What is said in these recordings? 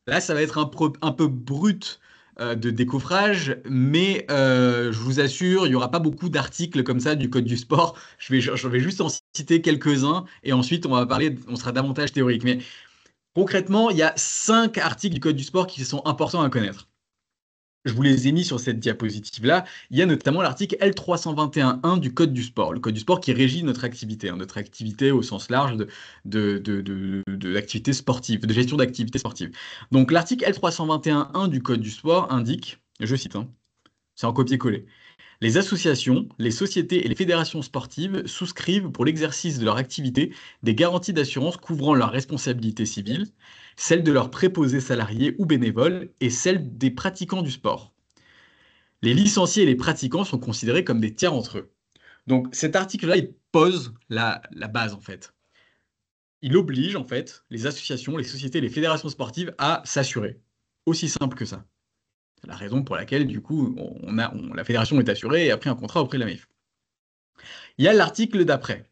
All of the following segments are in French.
Là, ça va être un peu brut de décoffrage, mais je vous assure, il n'y aura pas beaucoup d'articles comme ça du Code du sport. Je vais juste en citer quelques-uns et ensuite on sera davantage théorique. Mais concrètement, il y a 5 articles du Code du sport qui sont importants à connaître. Je vous les ai mis sur cette diapositive-là. Il y a notamment l'article L321.1 du Code du sport. Le Code du sport qui régit notre activité, hein, notre activité au sens large de l'activité sportive, de gestion d'activité sportive. Donc l'article L321.1 du Code du sport indique, je cite, hein, c'est en copier-coller, les associations, les sociétés et les fédérations sportives souscrivent pour l'exercice de leur activité des garanties d'assurance couvrant leurs responsabilités civiles, celles de leurs préposés salariés ou bénévoles et celles des pratiquants du sport. Les licenciés et les pratiquants sont considérés comme des tiers entre eux. Donc cet article-là, il pose la base en fait. Il oblige en fait les associations, les sociétés, les fédérations sportives à s'assurer. Aussi simple que ça. C'est la raison pour laquelle du coup la fédération est assurée et a pris un contrat auprès de la MAIF. Il y a l'article d'après.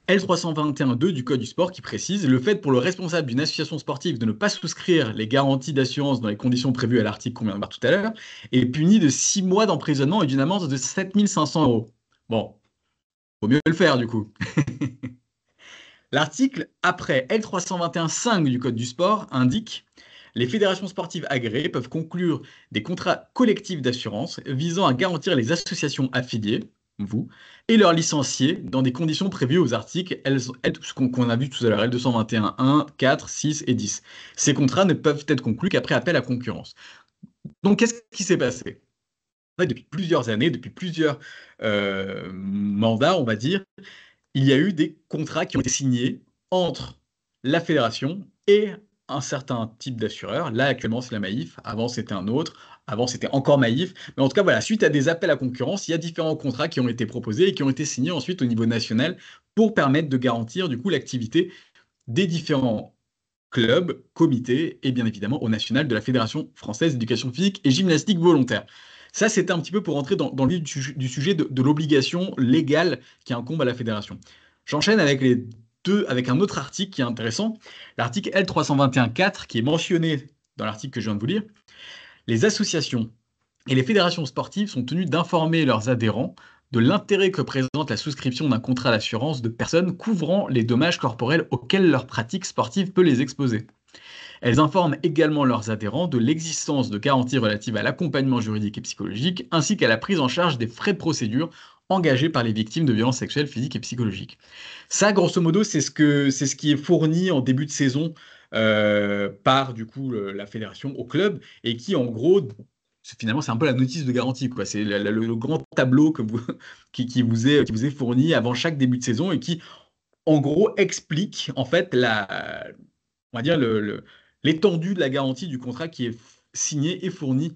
L321.2 du Code du sport qui précise le fait pour le responsable d'une association sportive de ne pas souscrire les garanties d'assurance dans les conditions prévues à l'article qu'on vient de voir tout à l'heure est puni de 6 mois d'emprisonnement et d'une amende de 7 500 euros. Bon, faut mieux le faire du coup. L'article après L321.5 du Code du sport indique les fédérations sportives agréées peuvent conclure des contrats collectifs d'assurance visant à garantir les associations affiliées, vous, et leurs licenciés dans des conditions prévues aux articles ce qu'on a vu tout à l'heure, L221.1, 4, 6 et 10. Ces contrats ne peuvent être conclus qu'après appel à concurrence. Donc, qu'est-ce qui s'est passé? En fait, depuis plusieurs années, depuis plusieurs mandats, on va dire, il y a eu des contrats qui ont été signés entre la fédération et un certain type d'assureur. Là, actuellement, c'est la Maïf. Avant, c'était un autre. Avant, c'était encore Maïf. Mais en tout cas, voilà, suite à des appels à concurrence, il y a différents contrats qui ont été proposés et qui ont été signés ensuite au niveau national pour permettre de garantir du coup l'activité des différents clubs, comités et bien évidemment au national de la Fédération française d'éducation physique et gymnastique volontaire. Ça, c'était un petit peu pour rentrer dans le vif du sujet de l'obligation légale qui incombe à la fédération. J'enchaîne avec un autre article qui est intéressant, l'article L321.4 qui est mentionné dans l'article que je viens de vous lire. Les associations et les fédérations sportives sont tenues d'informer leurs adhérents de l'intérêt que présente la souscription d'un contrat d'assurance de personnes couvrant les dommages corporels auxquels leur pratique sportive peut les exposer. Elles informent également leurs adhérents de l'existence de garanties relatives à l'accompagnement juridique et psychologique, ainsi qu'à la prise en charge des frais de procédure engagés par les victimes de violences sexuelles, physiques et psychologiques. Ça, grosso modo, c'est ce qui est fourni en début de saison par du coup la fédération au club et qui, en gros, finalement, c'est un peu la notice de garantie, quoi. C'est le grand tableau qui vous est fourni avant chaque début de saison et qui, en gros, explique en fait on va dire l'étendue de la garantie du contrat qui est signé et fourni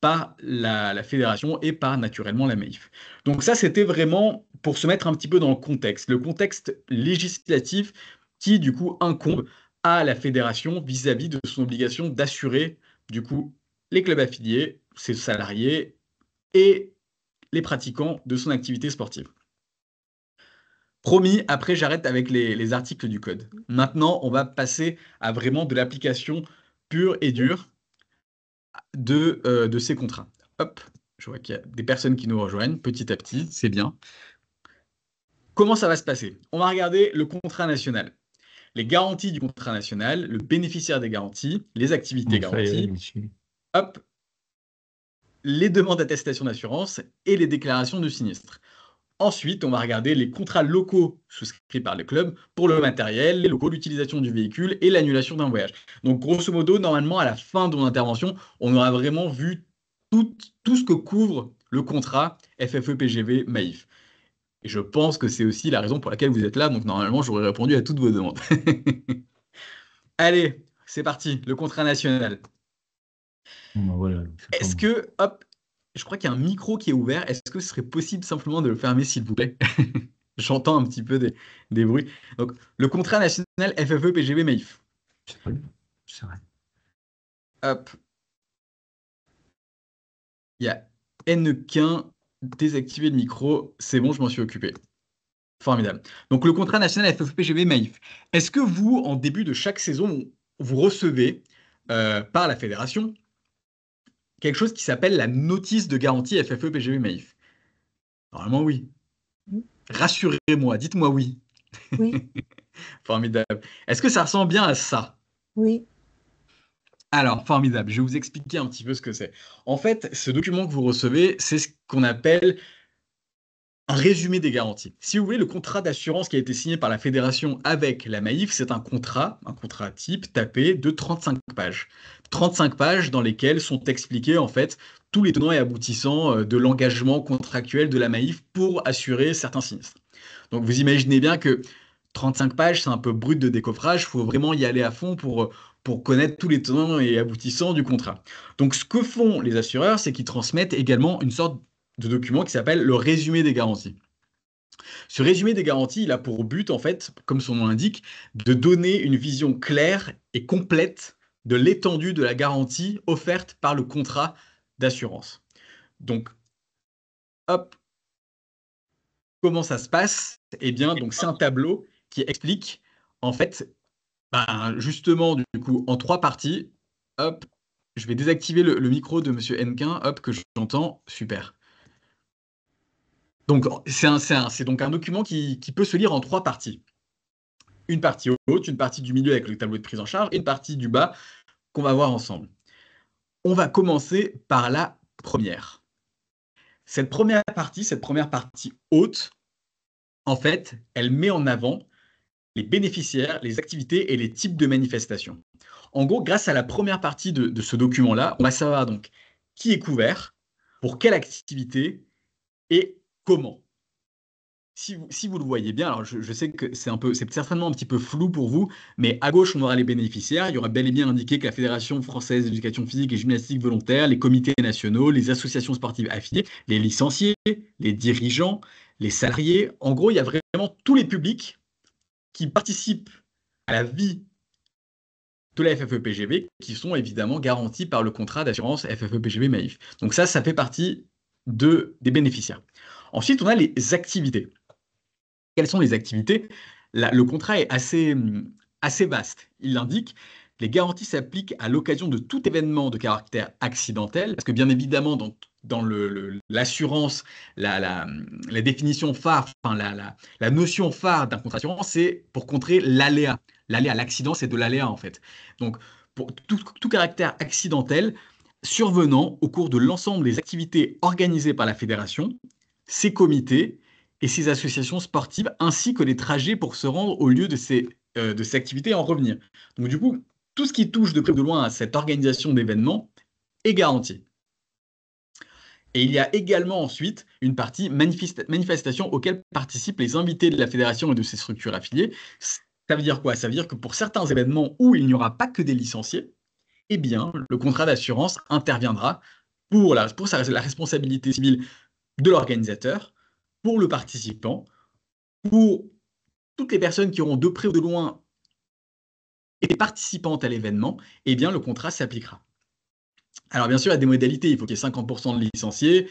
par la fédération et par naturellement la MAIF. Donc ça, c'était vraiment pour se mettre un petit peu dans le contexte législatif qui, du coup, incombe à la fédération vis-à-vis de son obligation d'assurer, du coup, les clubs affiliés, ses salariés et les pratiquants de son activité sportive. Promis, après j'arrête avec les articles du code. Maintenant, on va passer à vraiment de l'application pure et dure de ces contrats. Hop, je vois qu'il y a des personnes qui nous rejoignent petit à petit, c'est bien. Comment ça va se passer? On va regarder le contrat national. Les garanties du contrat national, le bénéficiaire des garanties, les activités Bon, ça y est, garanties, monsieur. hop, les demandes d'attestation d'assurance et les déclarations de sinistre. Ensuite, on va regarder les contrats locaux souscrits par le club pour le matériel, les locaux, l'utilisation du véhicule et l'annulation d'un voyage. Donc, grosso modo, normalement, à la fin de mon intervention, on aura vraiment vu tout ce que couvre le contrat FFE, PGV, Maïf. Et je pense que c'est aussi la raison pour laquelle vous êtes là. Donc, normalement, j'aurais répondu à toutes vos demandes. Allez, c'est parti, le contrat national. Bon, voilà, c'est pas Est-ce bon. que, hop, je crois qu'il y a un micro qui est ouvert. Est-ce que ce serait possible simplement de le fermer, s'il vous plaît? J'entends un petit peu des bruits. Donc, le contrat national FFE PGB Maïf. C'est pas bon. C'est vrai. Hop, il y a N-Quin, désactiver le micro. C'est bon, je m'en suis occupé. Formidable. Donc, le contrat national FFE PGB Maïf. Est-ce que vous, en début de chaque saison, vous recevez par la fédération quelque chose qui s'appelle la notice de garantie FFE PGB Maïf. Normalement, oui. Rassurez-moi, dites-moi oui. Oui, Formidable. Est-ce que ça ressemble bien à ça? oui, Alors, formidable. Je vais vous expliquer un petit peu ce que c'est. En fait, ce document que vous recevez, c'est ce qu'on appelle un résumé des garanties. Si vous voulez, le contrat d'assurance qui a été signé par la fédération avec la Maïf, c'est un contrat type tapé de 35 pages. 35 pages dans lesquelles sont expliqués en fait tous les tenants et aboutissants de l'engagement contractuel de la Maïf pour assurer certains sinistres. Donc vous imaginez bien que 35 pages, c'est un peu brut de décoffrage, il faut vraiment y aller à fond pour connaître tous les tenants et aboutissants du contrat. Donc ce que font les assureurs, c'est qu'ils transmettent également une sorte de document qui s'appelle le résumé des garanties. Ce résumé des garanties, il a pour but, en fait, comme son nom l'indique, de donner une vision claire et complète de l'étendue de la garantie offerte par le contrat d'assurance. Donc, hop, comment ça se passe? Eh bien, donc c'est un tableau qui explique, en fait, justement, du coup, en 3 parties. Hop, je vais désactiver le micro de Monsieur Henquin, hop, que j'entends. Super. Donc, c'est donc un document qui peut se lire en 3 parties. Une partie haute, une partie du milieu avec le tableau de prise en charge et une partie du bas qu'on va voir ensemble. On va commencer par la première. Cette première partie haute, en fait, elle met en avant les bénéficiaires, les activités et les types de manifestations. En gros, grâce à la première partie de ce document-là, on va savoir donc qui est couvert, pour quelle activité et comment. Si vous le voyez bien, alors je sais que c'est certainement un petit peu flou pour vous, mais à gauche, on aura les bénéficiaires. Il y aura bel et bien indiqué que la Fédération française d'éducation physique et gymnastique volontaire, les comités nationaux, les associations sportives affiliées, les licenciés, les dirigeants, les salariés. En gros, il y a vraiment tous les publics qui participent à la vie de la FFE-PGB, qui sont évidemment garantis par le contrat d'assurance FFE-PGB Maïf. Donc ça fait partie des bénéficiaires. Ensuite, on a les activités. Quelles sont les activités? Le contrat est assez vaste. Il indique les garanties s'appliquent à l'occasion de tout événement de caractère accidentel, parce que bien évidemment, dans l'assurance, la définition phare, enfin la notion phare d'un contrat d'assurance, c'est pour contrer l'aléa. L'aléa, l'accident, c'est de l'aléa en fait. Donc, pour tout caractère accidentel survenant au cours de l'ensemble des activités organisées par la fédération, ses comités et ses associations sportives, ainsi que les trajets pour se rendre au lieu de ces activités et en revenir. Donc du coup, tout ce qui touche de près ou de loin à cette organisation d'événements est garanti. Et il y a également ensuite une partie manifestation auxquelles participent les invités de la fédération et de ses structures affiliées. Ça veut dire quoi? Ça veut dire que pour certains événements où il n'y aura pas que des licenciés, eh bien, le contrat d'assurance interviendra pour la responsabilité civile de l'organisateur, pour le participant, pour toutes les personnes qui auront de près ou de loin été participantes à l'événement, eh bien, le contrat s'appliquera. Alors, bien sûr, il y a des modalités. Il faut qu'il y ait 50% de licenciés,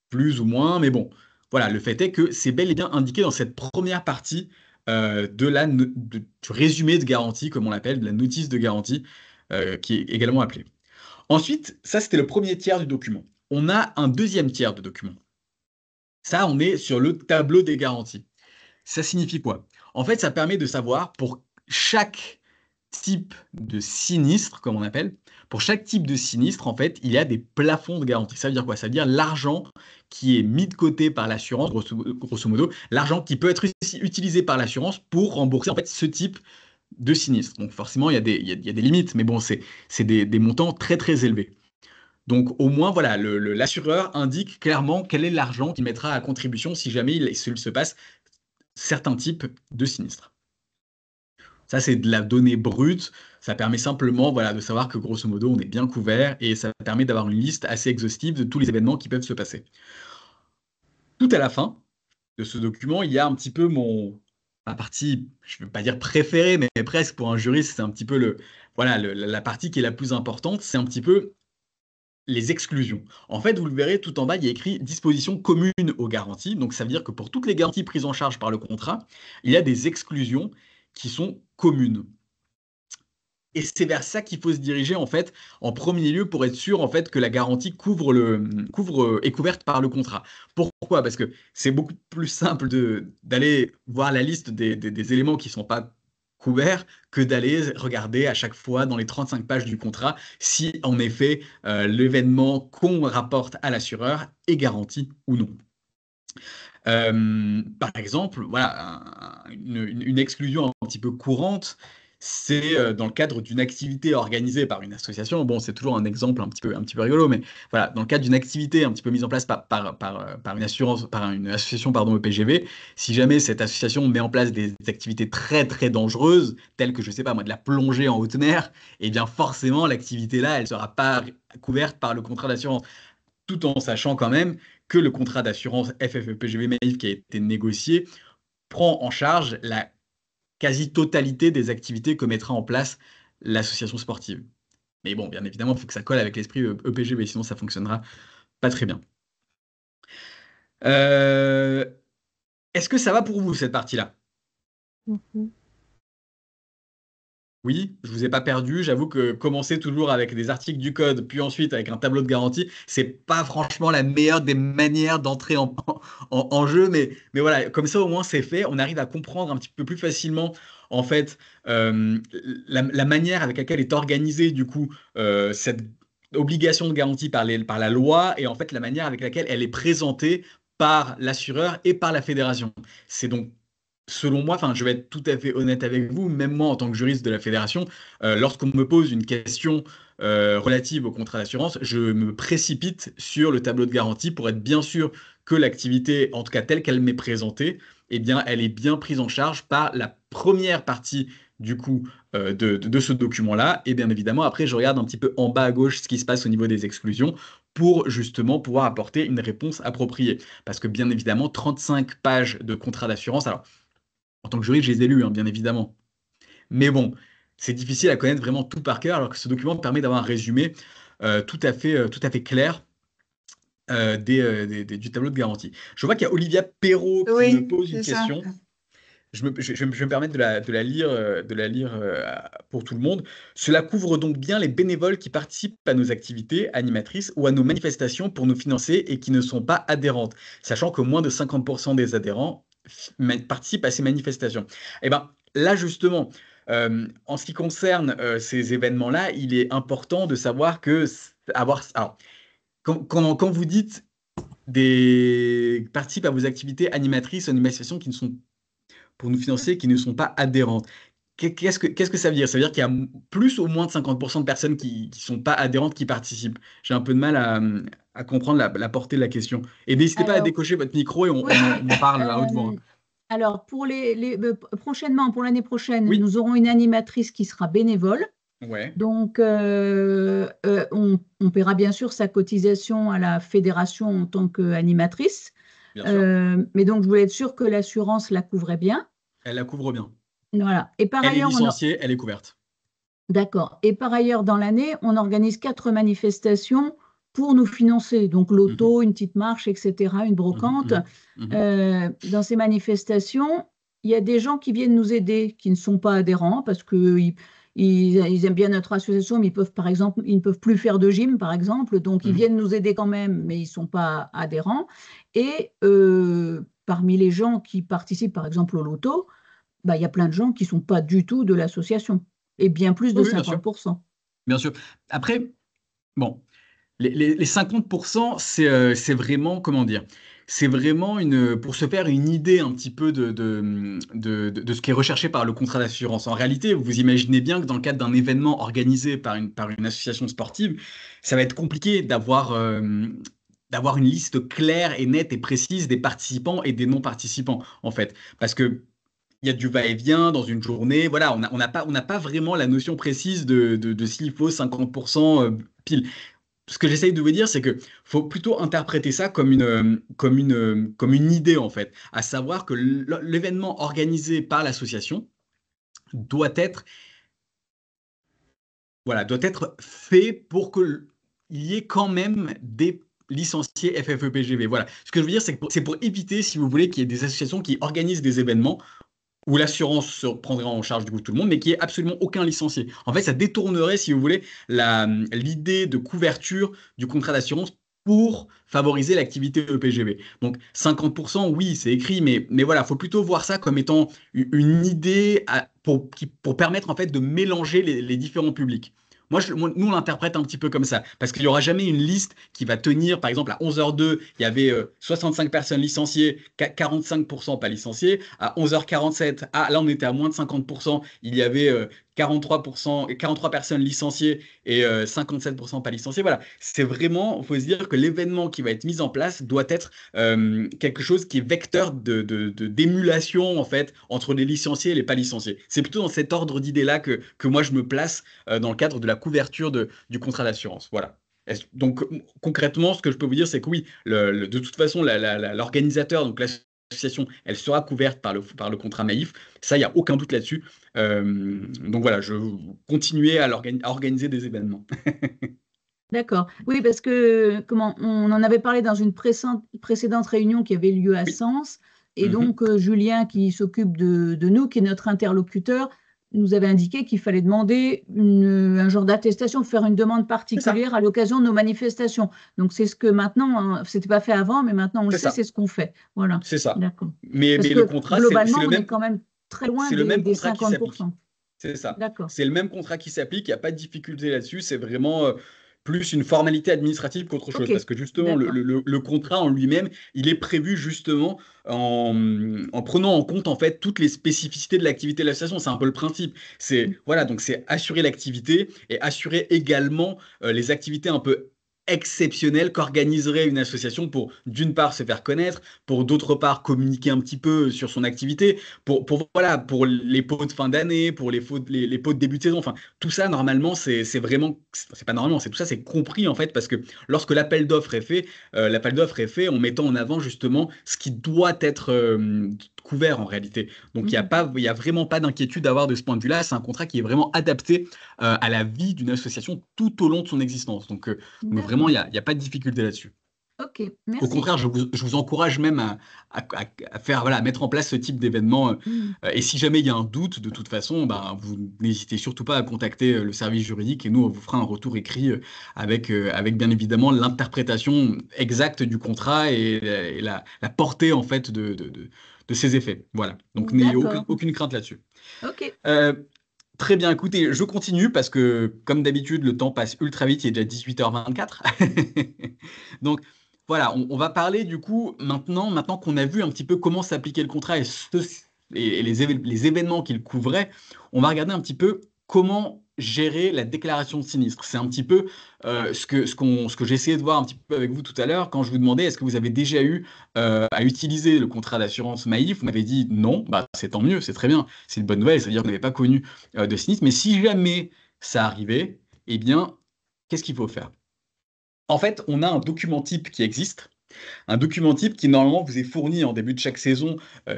plus ou moins, mais bon, voilà, le fait est que c'est bel et bien indiqué dans cette première partie du résumé de garantie, comme on l'appelle, de la notice de garantie, qui est également appelée. Ensuite, ça, c'était le premier tiers du document. On a un deuxième tiers de document. Ça, on est sur le tableau des garanties. Ça signifie quoi? En fait, ça permet de savoir pour chaque type de sinistre, comme on appelle, pour chaque type de sinistre, en fait, il y a des plafonds de garantie. Ça veut dire quoi? Ça veut dire l'argent qui est mis de côté par l'assurance, grosso modo, l'argent qui peut être utilisé par l'assurance pour rembourser en fait ce type de sinistre. Donc forcément, il y a des limites, mais bon, c'est des montants très très élevés. Donc au moins, voilà, l'assureur indique clairement quel est l'argent qu'il mettra à contribution si jamais il se passe certains types de sinistres. Ça, c'est de la donnée brute. Ça permet simplement voilà, de savoir que grosso modo, on est bien couvert et ça permet d'avoir une liste assez exhaustive de tous les événements qui peuvent se passer. Tout à la fin de ce document, il y a un petit peu ma partie, je ne veux pas dire préférée, mais presque pour un juriste, c'est un petit peu la partie qui est la plus importante, c'est un petit peu les exclusions. En fait, vous le verrez tout en bas, il y a écrit dispositions communes aux garanties. Donc, ça veut dire que pour toutes les garanties prises en charge par le contrat, il y a des exclusions qui sont communes. Et c'est vers ça qu'il faut se diriger en fait, en premier lieu, pour être sûr en fait que la garantie est couverte par le contrat. Pourquoi? Parce que c'est beaucoup plus simple d'aller voir la liste des éléments qui ne sont pas couverts que d'aller regarder à chaque fois dans les 35 pages du contrat si en effet l'événement qu'on rapporte à l'assureur est garanti ou non. Par exemple, voilà, une exclusion un petit peu courante, c'est dans le cadre d'une activité organisée par une association. Bon, c'est toujours un exemple un petit peu rigolo, mais voilà, dans le cadre d'une activité un petit peu mise en place par une assurance, par une association, pardon, EPGV, si jamais cette association met en place des activités très très dangereuses, telles que, je sais pas moi, de la plongée en haute mer, eh bien forcément, l'activité là, elle sera pas couverte par le contrat d'assurance, tout en sachant quand même que le contrat d'assurance FFEPGV Maïf qui a été négocié prend en charge la quasi-totalité des activités que mettra en place l'association sportive. Mais bon, bien évidemment, il faut que ça colle avec l'esprit EPGV, sinon ça fonctionnera pas très bien. Est-ce que ça va pour vous, cette partie-là? Oui, je vous ai pas perdu. J'avoue que commencer toujours avec des articles du code, puis ensuite avec un tableau de garantie, c'est pas franchement la meilleure des manières d'entrer en jeu, mais voilà, comme ça au moins c'est fait. On arrive à comprendre un petit peu plus facilement en fait la manière avec laquelle est organisée du coup cette obligation de garantie par la loi et en fait la manière avec laquelle elle est présentée par l'assureur et par la fédération. C'est donc selon moi, enfin, je vais être tout à fait honnête avec vous, même moi en tant que juriste de la fédération, lorsqu'on me pose une question relative au contrat d'assurance, je me précipite sur le tableau de garantie pour être bien sûr que l'activité, en tout cas telle qu'elle m'est présentée, eh bien, elle est bien prise en charge par la première partie du coup de ce document-là. Et bien évidemment, après, je regarde un petit peu en bas à gauche ce qui se passe au niveau des exclusions pour justement pouvoir apporter une réponse appropriée. Parce que bien évidemment, 35 pages de contrat d'assurance, alors en tant que juriste, je les ai lus, hein, bien évidemment. Mais bon, c'est difficile à connaître vraiment tout par cœur, alors que ce document permet d'avoir un résumé tout à fait clair du tableau de garantie. Je vois qu'il y a Olivia Perrault qui me Oui, pose une c'est ça. question. Je vais me permettre de la lire pour tout le monde. Cela couvre donc bien les bénévoles qui participent à nos activités animatrices ou à nos manifestations pour nous financer et qui ne sont pas adhérentes, sachant que moins de 50% des adhérents participent à ces manifestations. Et ben là justement, en ce qui concerne ces événements-là, il est important de savoir que alors, quand vous dites des participent à vos activités animatrices, manifestations qui ne sont pour nous financer qui ne sont pas adhérentes. Qu'est-ce que ça veut dire? Ça veut dire qu'il y a plus ou moins de 50% de personnes qui ne sont pas adhérentes qui participent. J'ai un peu de mal à comprendre la portée de la question. Et n'hésitez pas à Alors, décocher votre micro et oui, on en parle à haute voix. alors prochainement, pour l'année prochaine, Oui, nous aurons une animatrice qui sera bénévole. ouais, Donc, on paiera bien sûr sa cotisation à la fédération en tant qu'animatrice. bien sûr. Mais donc, je voulais être sûre que l'assurance la couvrait bien. Elle la couvre bien. Voilà. Et par Elle est ailleurs, licenciée, elle est couverte. d'accord. Et par ailleurs, dans l'année, on organise 4 manifestations pour nous financer. Donc, Mhm, l'auto, une petite marche, etc., une mhm, brocante. mhm, mhm. Dans ces manifestations, il y a des gens qui viennent nous aider, qui ne sont pas adhérents parce qu'ils aiment bien notre association, mais ils peuvent, par exemple, ils ne peuvent plus faire de gym, par exemple. Donc, ils Mhm. viennent nous aider quand même, mais ils ne sont pas adhérents. Et parmi les gens qui participent, par exemple, au loto, bah, il y a plein de gens qui ne sont pas du tout de l'association, et bien plus de Oui, oui, bien sûr. 50%. Bien sûr. Après, bon, les 50%, c'est vraiment, comment dire, c'est vraiment pour se faire une idée un petit peu de ce qui est recherché par le contrat d'assurance. En réalité, vous imaginez bien que dans le cadre d'un événement organisé par une association sportive, ça va être compliqué d'avoir une liste claire et nette et précise des participants et des non-participants, en fait. Parce que il y a du va-et-vient dans une journée. Voilà, on n'a pas vraiment la notion précise de s'il faut 50% pile. Ce que j'essaye de vous dire, c'est que faut plutôt interpréter ça comme une idée, en fait, à savoir que l'événement organisé par l'association doit être, voilà, doit être fait pour qu'il y ait quand même des licenciés FFEPGV. Voilà. Ce que je veux dire, c'est que c'est pour éviter, si vous voulez, qu'il y ait des associations qui organisent des événements où l'assurance se prendrait en charge du coup tout le monde, mais qui est absolument aucun licencié. En fait, ça détournerait, si vous voulez, l'idée de couverture du contrat d'assurance pour favoriser l'activité EPGV. Donc 50%, oui, c'est écrit, mais voilà, il faut plutôt voir ça comme étant une idée pour permettre en fait de mélanger les différents publics. Nous, on l'interprète un petit peu comme ça, parce qu'il n'y aura jamais une liste qui va tenir, par exemple, à 11h02, il y avait 65 personnes licenciées, 45% pas licenciées. À 11h47, là, on était à moins de 50%, il y avait 43%, 43 personnes licenciées et 57% pas licenciées. Voilà, c'est vraiment, il faut se dire que l'événement qui va être mis en place doit être quelque chose qui est vecteur d'émulation, en fait, entre les licenciés et les pas licenciés. C'est plutôt dans cet ordre d'idées-là que moi, je me place dans le cadre de la couverture du contrat d'assurance. Voilà. Donc concrètement, ce que je peux vous dire, c'est que oui, de toute façon, l'organisateur, donc l'association, elle sera couverte par le contrat Maïf. Ça, il n'y a aucun doute là-dessus. Donc voilà, je continuer à organiser des événements. D'accord. Oui, parce que on en avait parlé dans une précédente réunion qui avait lieu à Oui. Sens, et Mhm. donc Julien, qui s'occupe de nous, qui est notre interlocuteur, nous avait indiqué qu'il fallait demander un genre d'attestation, faire une demande C'est ça, particulière à l'occasion de nos manifestations. Donc c'est ce que maintenant, hein, c'était pas fait avant, mais maintenant on le c'est sait, ça, c'est ce qu'on fait. Voilà. c'est ça. D'accord. Mais Parce le que contrat, globalement, on est quand même très loin c'est le même des contrat qui s'applique. 50%. C'est ça. D'accord. C'est le même contrat qui s'applique, il n'y a pas de difficulté là-dessus. C'est vraiment plus une formalité administrative qu'autre chose. OK. Parce que justement, D'accord. le contrat en lui-même, il est prévu justement en prenant en compte en fait toutes les spécificités de l'activité de l'association. C'est un peu le principe. Voilà, donc c'est assurer l'activité et assurer également les activités un peu exceptionnelles qu'organiserait une association pour d'une part se faire connaître, pour d'autre part communiquer un petit peu sur son activité, voilà, pour les pots de fin d'année, pour les pots de début de saison. Enfin, tout ça, normalement, c'est vraiment, c'est pas normalement, c'est tout ça, c'est compris en fait, parce que lorsque l'appel d'offres est fait en mettant en avant justement ce qui doit être couvert en réalité. Donc, Mhm. il y a vraiment pas d'inquiétude à avoir de ce point de vue-là. C'est un contrat qui est vraiment adapté à la vie d'une association tout au long de son existence. Donc vraiment, D'accord. il y a pas de difficulté là-dessus. OK. Au Merci. contraire, je vous encourage même à faire, voilà, à mettre en place ce type d'événement. Mhm. Et si jamais il y a un doute, de toute façon, ben, vous n'hésitez surtout pas à contacter le service juridique et nous, on vous fera un retour écrit avec bien évidemment l'interprétation exacte du contrat et la portée en fait de ses effets. Voilà. Donc n'ayez D'accord. aucune crainte là-dessus. OK. Euh, Très bien, écoutez, je continue parce que, comme d'habitude, le temps passe ultra vite, il est déjà 18h24. Donc, voilà, on va parler du coup, maintenant qu'on a vu un petit peu comment s'appliquait le contrat et les événements qu'il couvrait, on va regarder un petit peu comment gérer la déclaration de sinistre. C'est un petit peu ce que j'ai essayé de voir un petit peu avec vous tout à l'heure quand je vous demandais est-ce que vous avez déjà eu à utiliser le contrat d'assurance Maïf. Vous m'avez dit non, bah, c'est tant mieux, c'est très bien, c'est une bonne nouvelle, c'est-à-dire que vous n'avez pas connu de sinistre. Mais si jamais ça arrivait, eh bien, qu'est-ce qu'il faut faire? En fait, on a un document type qui existe, un document type qui normalement vous est fourni en début de chaque saison,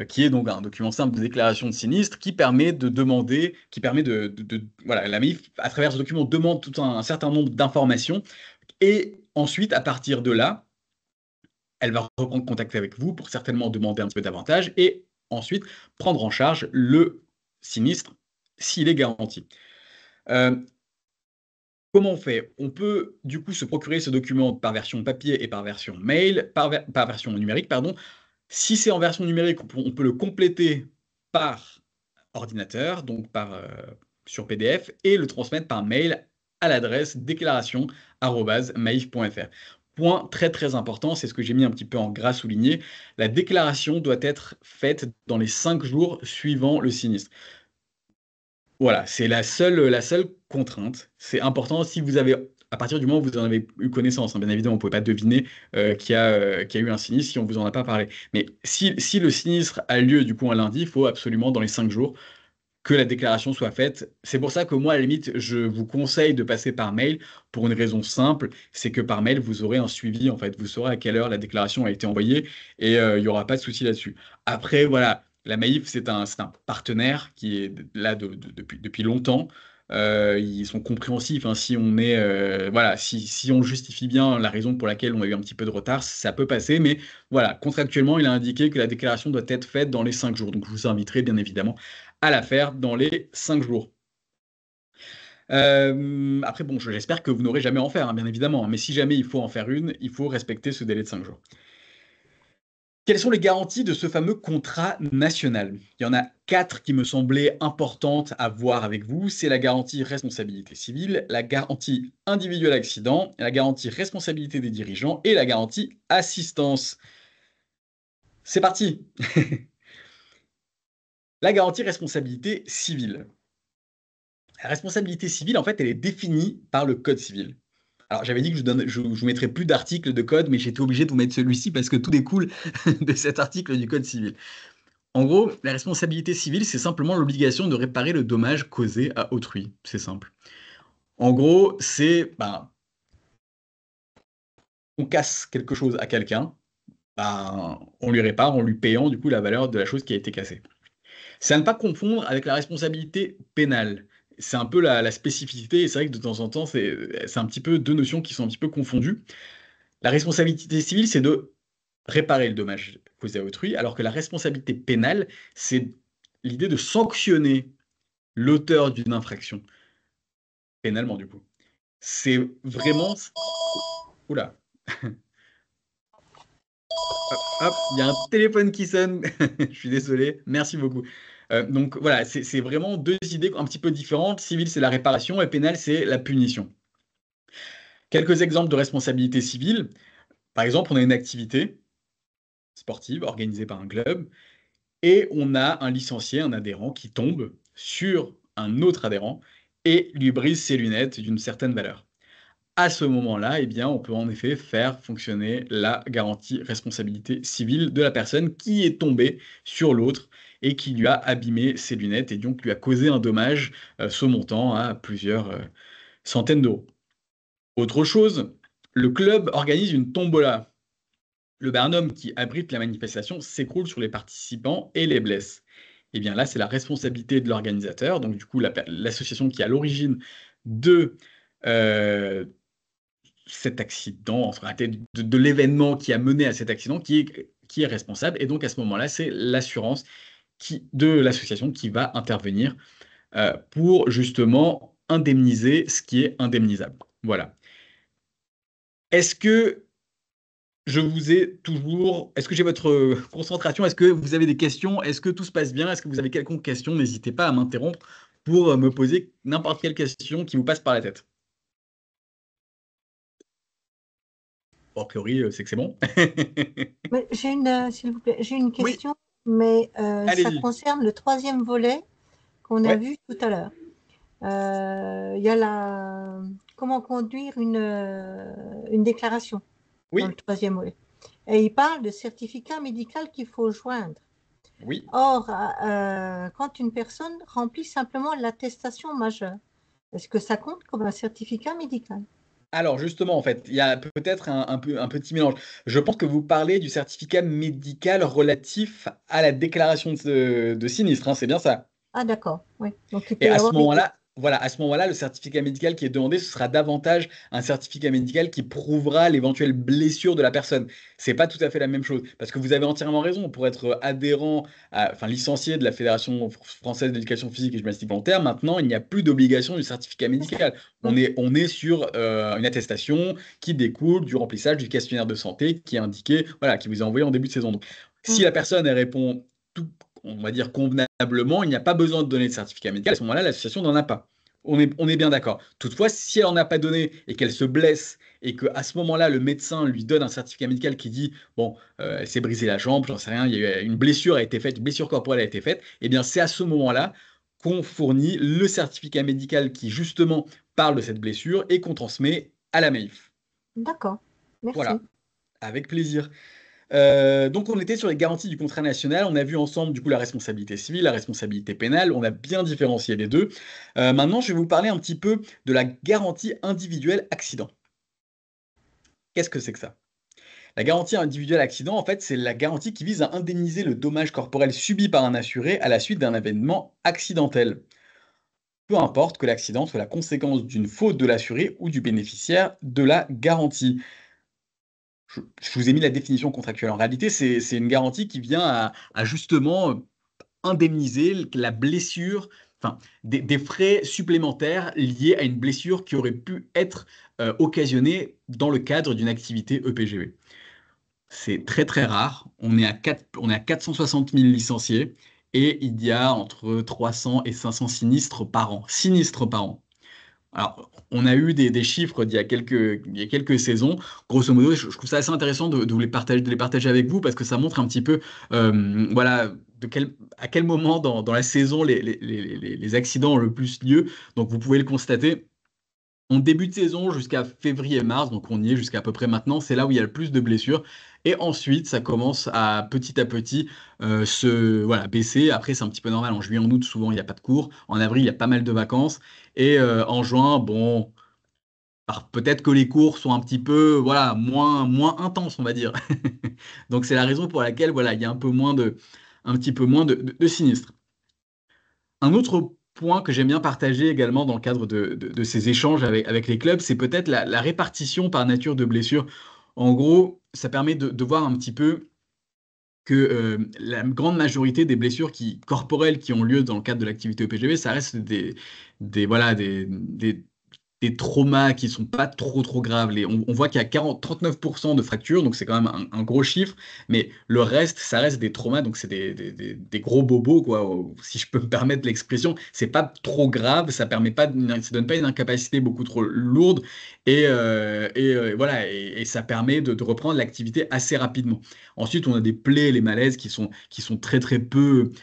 qui est donc un document simple de déclaration de sinistre, qui permet de demander, qui permet voilà, la MAIF, à travers ce document, demande tout un certain nombre d'informations, et ensuite, à partir de là, elle va reprendre contact avec vous pour certainement demander un petit peu davantage, et ensuite prendre en charge le sinistre s'il est garanti. Euh, Comment on fait? On peut du coup se procurer ce document par version papier et par version mail, par version numérique, pardon. Si c'est en version numérique, on peut le compléter par ordinateur, donc sur PDF, et le transmettre par mail à l'adresse déclaration@maif.fr. Point très très important, c'est ce que j'ai mis un petit peu en gras souligné, la déclaration doit être faite dans les 5 jours suivant le sinistre. Voilà, c'est la seule contrainte. C'est important si vous avez, à partir du moment où vous en avez eu connaissance, hein, bien évidemment, on ne pouvez pas deviner qu'il y a eu un sinistre si on ne vous en a pas parlé. Mais si le sinistre a lieu du coup un lundi, il faut absolument dans les 5 jours que la déclaration soit faite. C'est pour ça que moi, à la limite, je vous conseille de passer par mail pour une raison simple, c'est que par mail, vous aurez un suivi, en fait, vous saurez à quelle heure la déclaration a été envoyée et il n'y aura pas de souci là-dessus. Après, voilà, la Maïf, c'est un partenaire qui est là depuis longtemps. Ils sont compréhensifs, hein, si on est, voilà, si on justifie bien la raison pour laquelle on a eu un petit peu de retard, ça peut passer. Mais voilà, contractuellement, il a indiqué que la déclaration doit être faite dans les 5 jours. Donc, je vous inviterai bien évidemment à la faire dans les 5 jours. Après, bon, j'espère que vous n'aurez jamais à en faire, hein, bien évidemment. Mais si jamais il faut en faire une, il faut respecter ce délai de 5 jours. Quelles sont les garanties de ce fameux contrat national? Il y en a 4 qui me semblaient importantes à voir avec vous. C'est la garantie responsabilité civile, la garantie individuelle accident, la garantie responsabilité des dirigeants et la garantie assistance. C'est parti. La garantie responsabilité civile. La responsabilité civile, en fait, elle est définie par le Code civil. Alors, j'avais dit que je vous mettrais plus d'articles de code, mais j'étais obligé de vous mettre celui-ci parce que tout découle de cet article du Code civil. En gros, la responsabilité civile, c'est simplement l'obligation de réparer le dommage causé à autrui. C'est simple. En gros, c'est, on casse quelque chose à quelqu'un, on lui répare en lui payant du coup la valeur de la chose qui a été cassée. C'est à ne pas confondre avec la responsabilité pénale. C'est un peu la spécificité, et c'est vrai que de temps en temps, c'est un petit peu deux notions qui sont un petit peu confondues. La responsabilité civile, c'est de réparer le dommage causé à autrui, alors que la responsabilité pénale, c'est l'idée de sanctionner l'auteur d'une infraction, pénalement du coup. C'est vraiment... Oula, hop, il y a un téléphone qui sonne, je suis désolé, merci beaucoup. Donc voilà, c'est vraiment deux idées un petit peu différentes. Civil, c'est la réparation, et pénal, c'est la punition. Quelques exemples de responsabilité civile. Par exemple, on a une activité sportive organisée par un club, et on a un licencié, un adhérent, qui tombe sur un autre adhérent et lui brise ses lunettes d'une certaine valeur. À ce moment-là, eh bien, on peut en effet faire fonctionner la garantie responsabilité civile de la personne qui est tombée sur l'autre et qui lui a abîmé ses lunettes et donc lui a causé un dommage se montant à plusieurs centaines d'euros. Autre chose, le club organise une tombola. Le barnum qui abrite la manifestation s'écroule sur les participants et les blesse. Eh bien là, c'est la responsabilité de l'organisateur, donc du coup l'association qui est à l'origine de euh, cet accident, enfin, de l'événement qui a mené à cet accident qui est responsable. Et donc à ce moment-là, c'est l'assurance de l'association qui va intervenir pour justement indemniser ce qui est indemnisable. Voilà. Est-ce que je vous ai toujours... Est-ce que j'ai votre concentration? Est-ce que vous avez des questions? Est-ce que tout se passe bien? Est-ce que vous avez quelconque question? N'hésitez pas à m'interrompre pour me poser n'importe quelle question qui vous passe par la tête. Bon, a priori, c'est que c'est bon. Mais s'il vous plaît, j'ai une Oui, question, mais ça allez-y. concerne le troisième volet qu'on a Ouais, vu tout à l'heure. Il y a comment conduire une déclaration dans le oui, troisième volet. Et il parle de certificat médical qu'il faut joindre. oui. Or, quand une personne remplit simplement l'attestation majeure, est-ce que ça compte comme un certificat médical? Alors justement, en fait, il y a peut-être un petit mélange. Je pense que vous parlez du certificat médical relatif à la déclaration de sinistre, hein, c'est bien ça? Ah, d'accord, oui. Donc, il Et peut y à ce avoir les deux. moment-là, voilà, à ce moment-là, le certificat médical qui est demandé, ce sera davantage un certificat médical qui prouvera l'éventuelle blessure de la personne. C'est pas tout à fait la même chose, parce que vous avez entièrement raison. Pour être adhérent, enfin licencié de la Fédération française d'éducation physique et gymnastique volontaire, maintenant, il n'y a plus d'obligation du certificat médical. Oui. On est sur une attestation qui découle du remplissage du questionnaire de santé qui est indiqué, voilà, qui vous est envoyé en début de saison. Donc, si Mm. la personne elle répond tout, on va dire convenablement, il n'y a pas besoin de donner de certificat médical. À ce moment-là, l'association n'en a pas. On est bien d'accord. Toutefois, si elle n'en a pas donné et qu'elle se blesse et qu'à ce moment-là, le médecin lui donne un certificat médical qui dit, bon, elle s'est brisé la jambe, j'en sais rien, il y a eu une blessure a été faite, une blessure corporelle a été faite, eh bien c'est à ce moment-là qu'on fournit le certificat médical qui justement parle de cette blessure et qu'on transmet à la MAIF. D'accord, merci. Voilà, avec plaisir. Donc on était sur les garanties du contrat national, on a vu ensemble du coup la responsabilité civile, la responsabilité pénale, on a bien différencié les deux. Maintenant je vais vous parler un petit peu de la garantie individuelle accident. Qu'est-ce que c'est que ça? La garantie individuelle accident, en fait, c'est la garantie qui vise à indemniser le dommage corporel subi par un assuré à la suite d'un événement accidentel. peu importe que l'accident soit la conséquence d'une faute de l'assuré ou du bénéficiaire de la garantie. Je vous ai mis la définition contractuelle. En réalité, c'est une garantie qui vient à justement indemniser la blessure, enfin, des frais supplémentaires liés à une blessure qui aurait pu être occasionnée dans le cadre d'une activité EPGV. C'est très très rare. On est à 460 000 licenciés et il y a entre 300 et 500 sinistres par an. Sinistres par an. Alors, on a eu des chiffres il y a quelques saisons. Grosso modo, je trouve ça assez intéressant de les partager avec vous parce que ça montre un petit peu voilà, à quel moment dans la saison les accidents ont le plus lieu. Donc, vous pouvez le constater. En début de saison jusqu'à février-mars, donc on y est jusqu'à peu près maintenant, c'est là où il y a le plus de blessures. Et ensuite, ça commence à petit voilà, baisser. Après, c'est un petit peu normal. En juillet, en août, souvent, il n'y a pas de cours. En avril, il y a pas mal de vacances. Et en juin, bon, alors, peut-être que les cours sont un petit peu voilà, moins intenses, on va dire. Donc, c'est la raison pour laquelle voilà, il y a un petit peu moins de sinistres. Un autre point que j'aime bien partager également dans le cadre de ces échanges avec les clubs, c'est peut-être la répartition par nature de blessures. En gros, ça permet de voir un petit peu que la grande majorité des blessures corporelles qui ont lieu dans le cadre de l'activité EPGV, ça reste voilà, des traumas qui sont pas trop graves. On voit qu'il y a 39% de fractures, donc c'est quand même un gros chiffre, mais le reste, ça reste des traumas, donc c'est des gros bobos, quoi, si je peux me permettre l'expression. C'est pas trop grave, ça donne pas une incapacité beaucoup trop lourde, voilà, et ça permet de reprendre l'activité assez rapidement. Ensuite, on a des plaies, les malaises qui sont très peu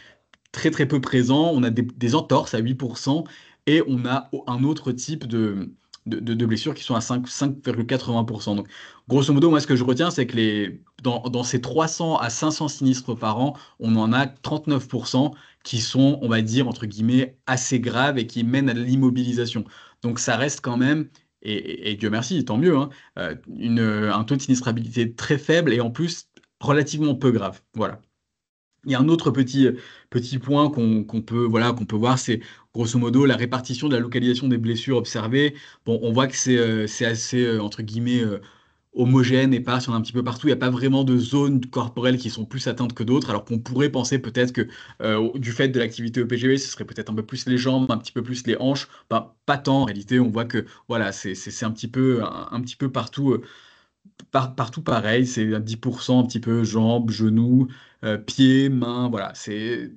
présents. On a des entorses à 8% et on a un autre type de blessures qui sont à 5,80%. Donc, grosso modo, moi, ce que je retiens, c'est que dans ces 300 à 500 sinistres par an, on en a 39% qui sont, on va dire, entre guillemets, assez graves et qui mènent à l'immobilisation. Donc, ça reste quand même, et Dieu merci, tant mieux, hein, un taux de sinistrabilité très faible et en plus relativement peu grave. Voilà. Il y a un autre petit point qu'on peut voir, c'est grosso modo la répartition de la localisation des blessures observées. Bon, on voit que c'est assez, entre guillemets, homogène et passe, il y en a un petit peu partout. Il n'y a pas vraiment de zones corporelles qui sont plus atteintes que d'autres, alors qu'on pourrait penser peut-être que du fait de l'activité EPGV, ce serait peut-être un peu plus les jambes, un petit peu plus les hanches. Ben, pas tant, en réalité, on voit que voilà, c'est un petit peu partout. Partout pareil, c'est à 10% un petit peu jambes, genoux, pieds, mains, voilà, c'est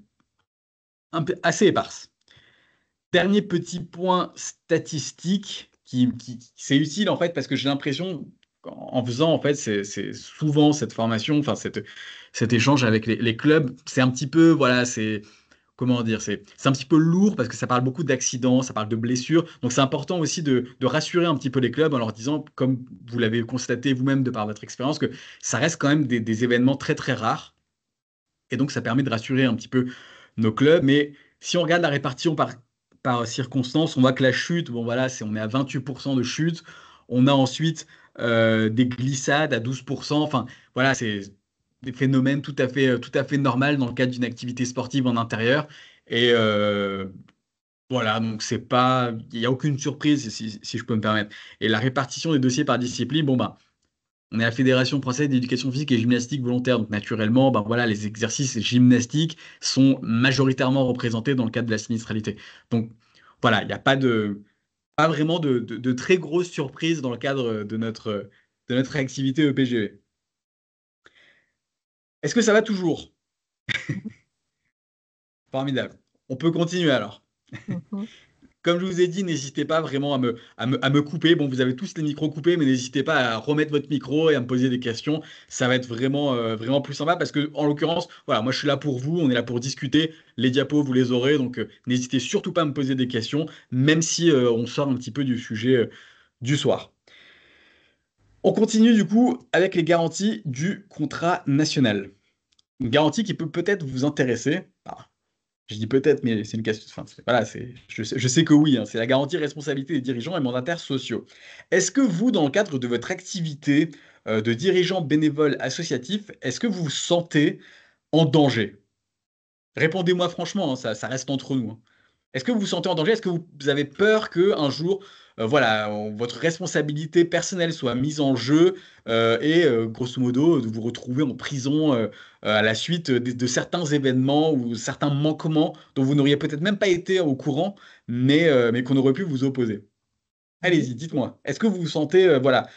un peu assez éparse. Dernier petit point statistique c'est utile en fait parce que j'ai l'impression en faisant en fait c'est souvent cette formation, enfin cet échange avec les clubs, c'est un petit peu voilà, c'est comment dire, c'est un petit peu lourd parce que ça parle beaucoup d'accidents, ça parle de blessures. Donc c'est important aussi de rassurer un petit peu les clubs en leur disant, comme vous l'avez constaté vous-même de par votre expérience, que ça reste quand même des événements très très rares. Et donc ça permet de rassurer un petit peu nos clubs. Mais si on regarde la répartition par circonstance, on voit que la chute, bon voilà, on est à 28% de chute. On a ensuite des glissades à 12%. Enfin voilà, c'est des phénomènes tout à fait normaux dans le cadre d'une activité sportive en intérieur. Et voilà, donc c'est pas, il n'y a aucune surprise si je peux me permettre. Et la répartition des dossiers par discipline, bon bah, on est à la Fédération française d'éducation physique et gymnastique volontaire, donc naturellement, ben voilà, les exercices gymnastiques sont majoritairement représentés dans le cadre de la sinistralité. Donc voilà, il n'y a pas vraiment de très grosses surprises dans le cadre de notre activité EPGV. Est-ce que ça va toujours? Formidable. On peut continuer alors. Mhm. Comme je vous ai dit, n'hésitez pas vraiment à me couper. Bon, vous avez tous les micros coupés, mais n'hésitez pas à remettre votre micro et à me poser des questions. Ça va être vraiment plus sympa parce que, en l'occurrence, voilà, moi je suis là pour vous, on est là pour discuter. Les diapos, vous les aurez, donc n'hésitez surtout pas à me poser des questions, même si on sort un petit peu du sujet du soir. On continue du coup avec les garanties du contrat national. Une garantie qui peut peut-être vous intéresser. Je dis peut-être, mais c'est une question. Enfin, voilà, je sais que oui, hein, c'est la garantie responsabilité des dirigeants et mandataires sociaux. Est-ce que vous, dans le cadre de votre activité de dirigeant bénévole associatif, est-ce que vous vous sentez en danger? Répondez-moi franchement, hein, ça reste entre nous, hein. Est-ce que vous vous sentez en danger? Est-ce que vous avez peur qu'un jour, voilà, votre responsabilité personnelle soit mise en jeu et grosso modo, de vous retrouver en prison à la suite de certains événements ou certains manquements dont vous n'auriez peut-être même pas été au courant, mais qu'on aurait pu vous opposer? Oui. Allez-y, dites-moi. Est-ce que vous vous sentez voilà,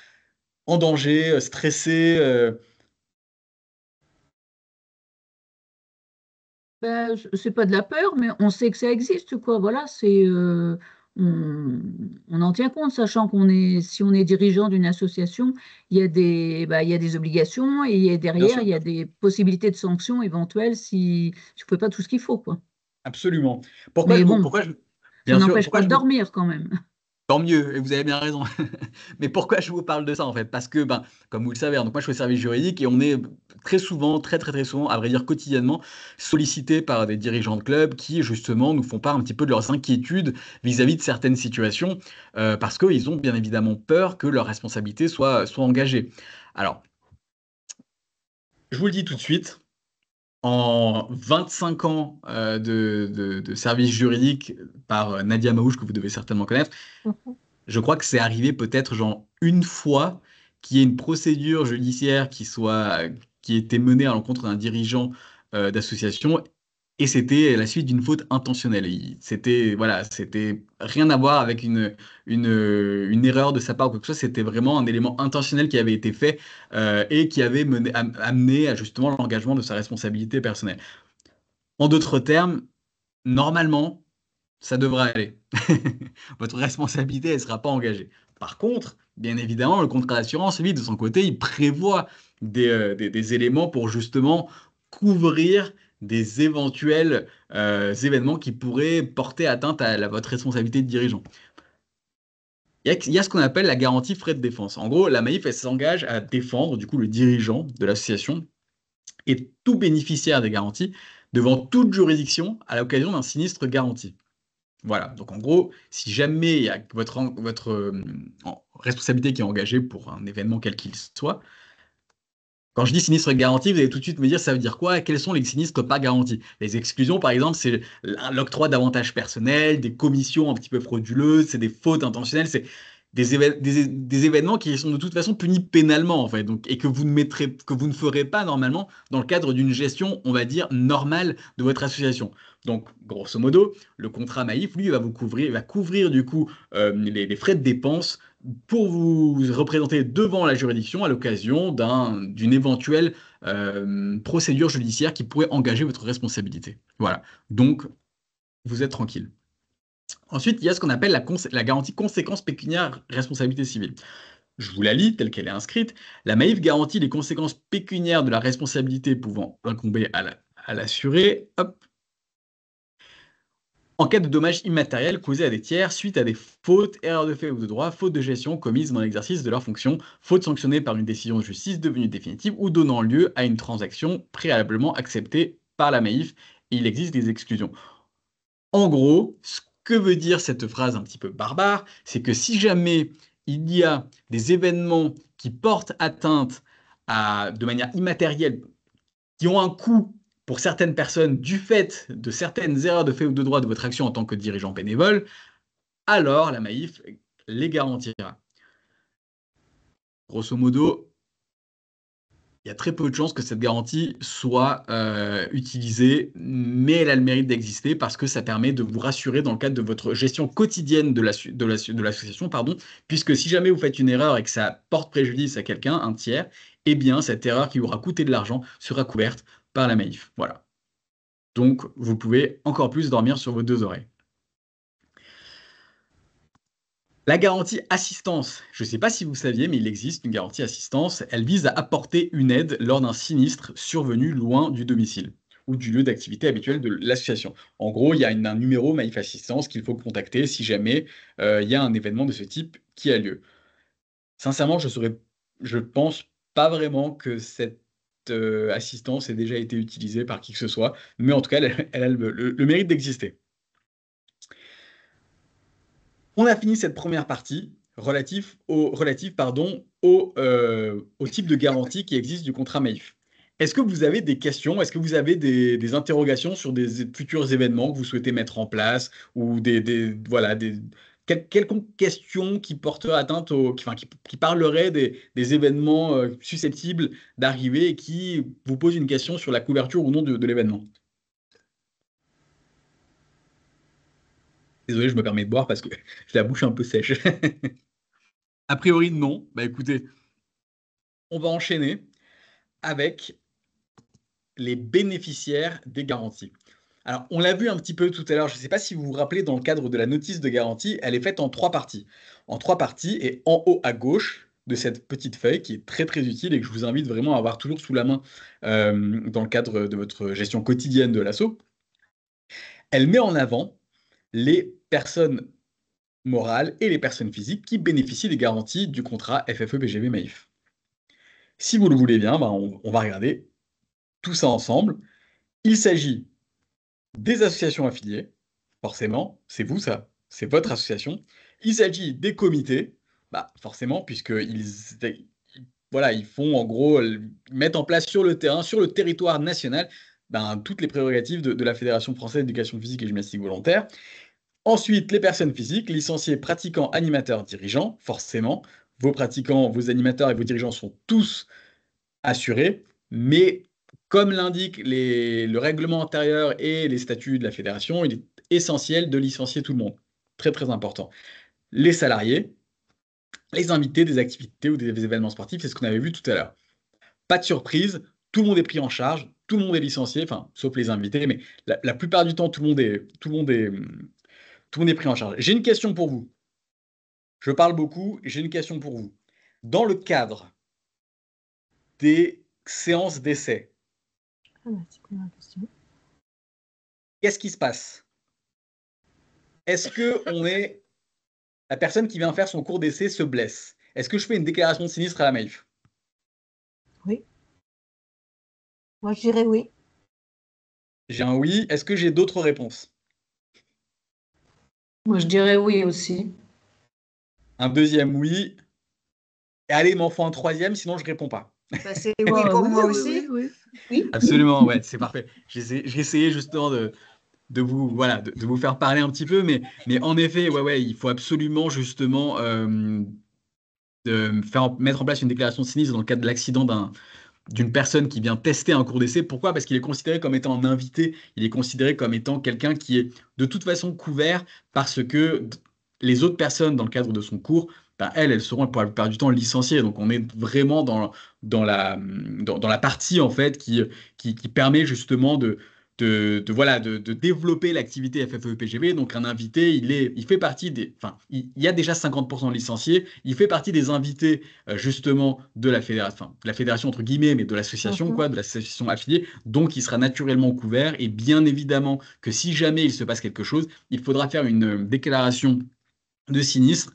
en danger, stressé Ben, c'est pas de la peur, mais on sait que ça existe, quoi. Voilà, on en tient compte, sachant si on est dirigeant d'une association, il y a des obligations et Bien derrière, sûr, il y a des possibilités de sanctions éventuelles si on ne fait pas tout ce qu'il faut, quoi. absolument. Mais bon, ça Bien sûr, n'empêche pourquoi pas je de vous dormir quand même. tant mieux, et vous avez bien raison. Mais pourquoi je vous parle de ça en fait? Parce que, ben, comme vous le savez, hein, donc moi je fais service juridique et on est très souvent, très souvent, à vrai dire quotidiennement, sollicité par des dirigeants de clubs qui justement nous font part un petit peu de leurs inquiétudes vis-à-vis de certaines situations, parce qu'ils ont bien évidemment peur que leur responsabilité soit engagée. Alors, je vous le dis tout de suite, en 25 ans de service juridique par Nadia Maouche, que vous devez certainement connaître, Mhm. je crois que c'est arrivé peut-être genre une fois qu'il y ait une procédure judiciaire qui ait été menée à l'encontre d'un dirigeant d'association et c'était la suite d'une faute intentionnelle. C'était voilà, c'était rien à voir avec une erreur de sa part ou quoi que ce soit. C'était vraiment un élément intentionnel qui avait été fait et qui avait amené à justement l'engagement de sa responsabilité personnelle. En d'autres termes, normalement, ça devrait aller. Votre responsabilité, elle ne sera pas engagée. Par contre, bien évidemment, le contrat d'assurance, lui, de son côté, il prévoit des éléments pour justement couvrir des éventuels événements qui pourraient porter atteinte à votre responsabilité de dirigeant. Il y a ce qu'on appelle la garantie frais de défense. En gros, la Maïf, elle s'engage à défendre du coup le dirigeant de l'association et tout bénéficiaire des garanties devant toute juridiction à l'occasion d'un sinistre garanti. Voilà, donc en gros, si jamais il y a votre responsabilité qui est engagée pour un événement quel qu'il soit, quand je dis sinistre garanti, vous allez tout de suite me dire ça veut dire quoi? Quels sont les sinistres pas garantis? Les exclusions, par exemple, c'est l'octroi d'avantages personnels, des commissions un petit peu frauduleuses, c'est des fautes intentionnelles, c'est des événements qui sont de toute façon punis pénalement, en fait, donc, et que vous ne ferez pas normalement dans le cadre d'une gestion, on va dire, normale de votre association. Donc, grosso modo, le contrat Maïf, lui, va couvrir du coup les frais de dépenses pour vous représenter devant la juridiction à l'occasion d'une éventuelle procédure judiciaire qui pourrait engager votre responsabilité. Voilà, donc vous êtes tranquille. Ensuite, il y a ce qu'on appelle la garantie conséquence pécuniaire responsabilité civile. Je vous la lis telle qu'elle est inscrite. La Maïf garantit les conséquences pécuniaires de la responsabilité pouvant incomber à l'assuré. Hop, en cas de dommages immatériels causés à des tiers suite à des fautes, erreurs de fait ou de droit, fautes de gestion commises dans l'exercice de leurs fonctions, fautes sanctionnées par une décision de justice devenue définitive ou donnant lieu à une transaction préalablement acceptée par la Maïf. Et il existe des exclusions. En gros, ce que veut dire cette phrase un petit peu barbare, c'est que si jamais il y a des événements qui portent atteinte de manière immatérielle qui ont un coût pour certaines personnes du fait de certaines erreurs de fait ou de droit de votre action en tant que dirigeant bénévole, alors la Maïf les garantira. Grosso modo, il y a très peu de chances que cette garantie soit utilisée, mais elle a le mérite d'exister parce que ça permet de vous rassurer dans le cadre de votre gestion quotidienne de l'association, pardon, puisque si jamais vous faites une erreur et que ça porte préjudice à quelqu'un, un tiers, eh bien cette erreur qui aura coûté de l'argent sera couverte par la Maïf. Voilà. Donc, vous pouvez encore plus dormir sur vos deux oreilles. La garantie assistance, je ne sais pas si vous saviez, mais il existe une garantie assistance. Elle vise à apporter une aide lors d'un sinistre survenu loin du domicile ou du lieu d'activité habituel de l'association. En gros, il y a un numéro Maïf Assistance qu'il faut contacter si jamais il y a un événement de ce type qui a lieu. Sincèrement, je pense pas vraiment que cette assistance ait déjà été utilisée par qui que ce soit, mais en tout cas, elle a le mérite d'exister. On a fini cette première partie relative au type de garantie qui existe du contrat Maïf. Est-ce que vous avez des questions? Est-ce que vous avez des interrogations sur des futurs événements que vous souhaitez mettre en place ou voilà, quelconque question qui porterait atteinte qui parlerait des événements susceptibles d'arriver et qui vous pose une question sur la couverture ou non de l'événement? Désolé, je me permets de boire parce que j'ai la bouche un peu sèche. A priori, non. Bah écoutez, on va enchaîner avec les bénéficiaires des garanties. Alors, on l'a vu un petit peu tout à l'heure, je ne sais pas si vous vous rappelez, dans le cadre de la notice de garantie, elle est faite en 3 parties. En 3 parties, et en haut à gauche de cette petite feuille, qui est très très utile et que je vous invite vraiment à avoir toujours sous la main dans le cadre de votre gestion quotidienne de l'assaut, elle met en avant les personnes morales et les personnes physiques qui bénéficient des garanties du contrat FFE-PGV Maïf. Si vous le voulez bien, on va regarder tout ça ensemble. Il s'agit des associations affiliées, forcément, c'est vous ça, c'est votre association. Il s'agit des comités, forcément, puisqu'ils voilà, ils font en gros, ils mettent en place sur le terrain, sur le territoire national, toutes les prérogatives de la Fédération française d'éducation physique et gymnastique volontaire. Ensuite, les personnes physiques, licenciés, pratiquants, animateurs, dirigeants, forcément. Vos pratiquants, vos animateurs et vos dirigeants sont tous assurés, mais comme l'indique le règlement intérieur et les statuts de la fédération, il est essentiel de licencier tout le monde. Très, très important. Les salariés, les invités des activités ou des événements sportifs, c'est ce qu'on avait vu tout à l'heure. Pas de surprise, tout le monde est pris en charge, tout le monde est licencié, enfin, sauf les invités, mais la plupart du temps, tout le monde est pris en charge. J'ai une question pour vous. Je parle beaucoup, j'ai une question pour vous. Dans le cadre des séances d'essai, c'est quoi la question? qu'est-ce qui se passe? Est-ce que la personne qui vient faire son cours d'essai se blesse? Est-ce que je fais une déclaration de sinistre à la Maïf? Oui. Moi, je dirais oui. J'ai un oui. Est-ce que j'ai d'autres réponses? Moi, je dirais oui aussi. Un deuxième oui. Et allez, il m'en faut un troisième, sinon je réponds pas. Bah, c'est oui pour moi aussi. Oui. Absolument, ouais, c'est parfait. J'ai essayé justement de vous faire parler un petit peu, mais en effet, ouais, il faut absolument justement mettre en place une déclaration de sinistre dans le cadre de l'accident d'une personne qui vient tester un cours d'essai. Pourquoi? Parce qu'il est considéré comme étant un invité, il est considéré comme étant quelqu'un qui est de toute façon couvert parce que les autres personnes dans le cadre de son cours, elles seront pour la plupart du temps licenciées. Donc on est vraiment dans la partie en fait qui permet justement de développer l'activité FFE-PGV. Donc un invité, il fait partie il y a déjà 50% de licenciés, il fait partie des invités justement de la fédération entre guillemets, mais de l'association, de l'association affiliée, donc il sera naturellement couvert, et bien évidemment que si jamais il se passe quelque chose, il faudra faire une déclaration de sinistre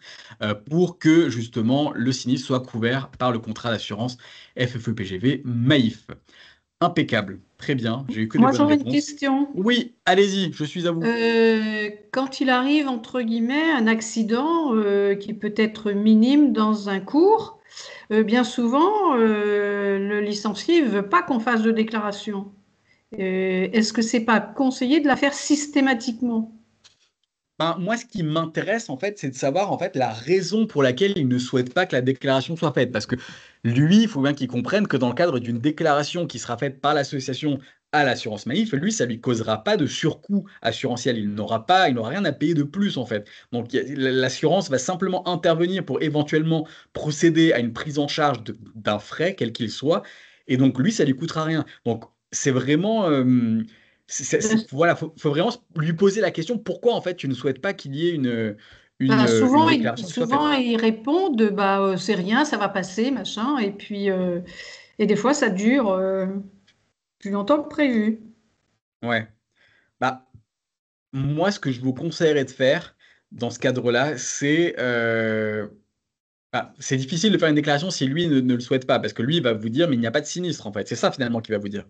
pour que justement le sinistre soit couvert par le contrat d'assurance FFE-PGV Maïf. Impeccable, très bien, j'ai eu que des Moi, bonnes j'aurais une réponses. question. Oui, allez-y, je suis à vous. Quand il arrive, entre guillemets, un accident qui peut être minime dans un cours, bien souvent, le licencié ne veut pas qu'on fasse de déclaration. Est-ce que c'est pas conseillé de la faire systématiquement? Moi, ce qui m'intéresse, en fait, c'est de savoir, en fait, la raison pour laquelle il ne souhaite pas que la déclaration soit faite. Parce que lui, il faut bien qu'il comprenne que dans le cadre d'une déclaration qui sera faite par l'association à l'assurance Maïf, lui, ça lui causera pas de surcoût assurantiel. Il n'aura rien à payer de plus, en fait. Donc, l'assurance va simplement intervenir pour éventuellement procéder à une prise en charge d'un frais, quel qu'il soit. Et donc, lui, ça lui coûtera rien. Donc, c'est vraiment... voilà, faut vraiment lui poser la question pourquoi en fait tu ne souhaites pas qu'il y ait une déclaration qui soit faite. Souvent, ils répondent c'est rien, ça va passer, machin. Et puis, et des fois, ça dure plus longtemps que prévu. Ouais. Moi, ce que je vous conseillerais de faire dans ce cadre-là, c'est difficile de faire une déclaration si lui ne le souhaite pas, parce que lui, il va vous dire, mais il n'y a pas de sinistre, en fait. C'est ça, finalement, qu'il va vous dire.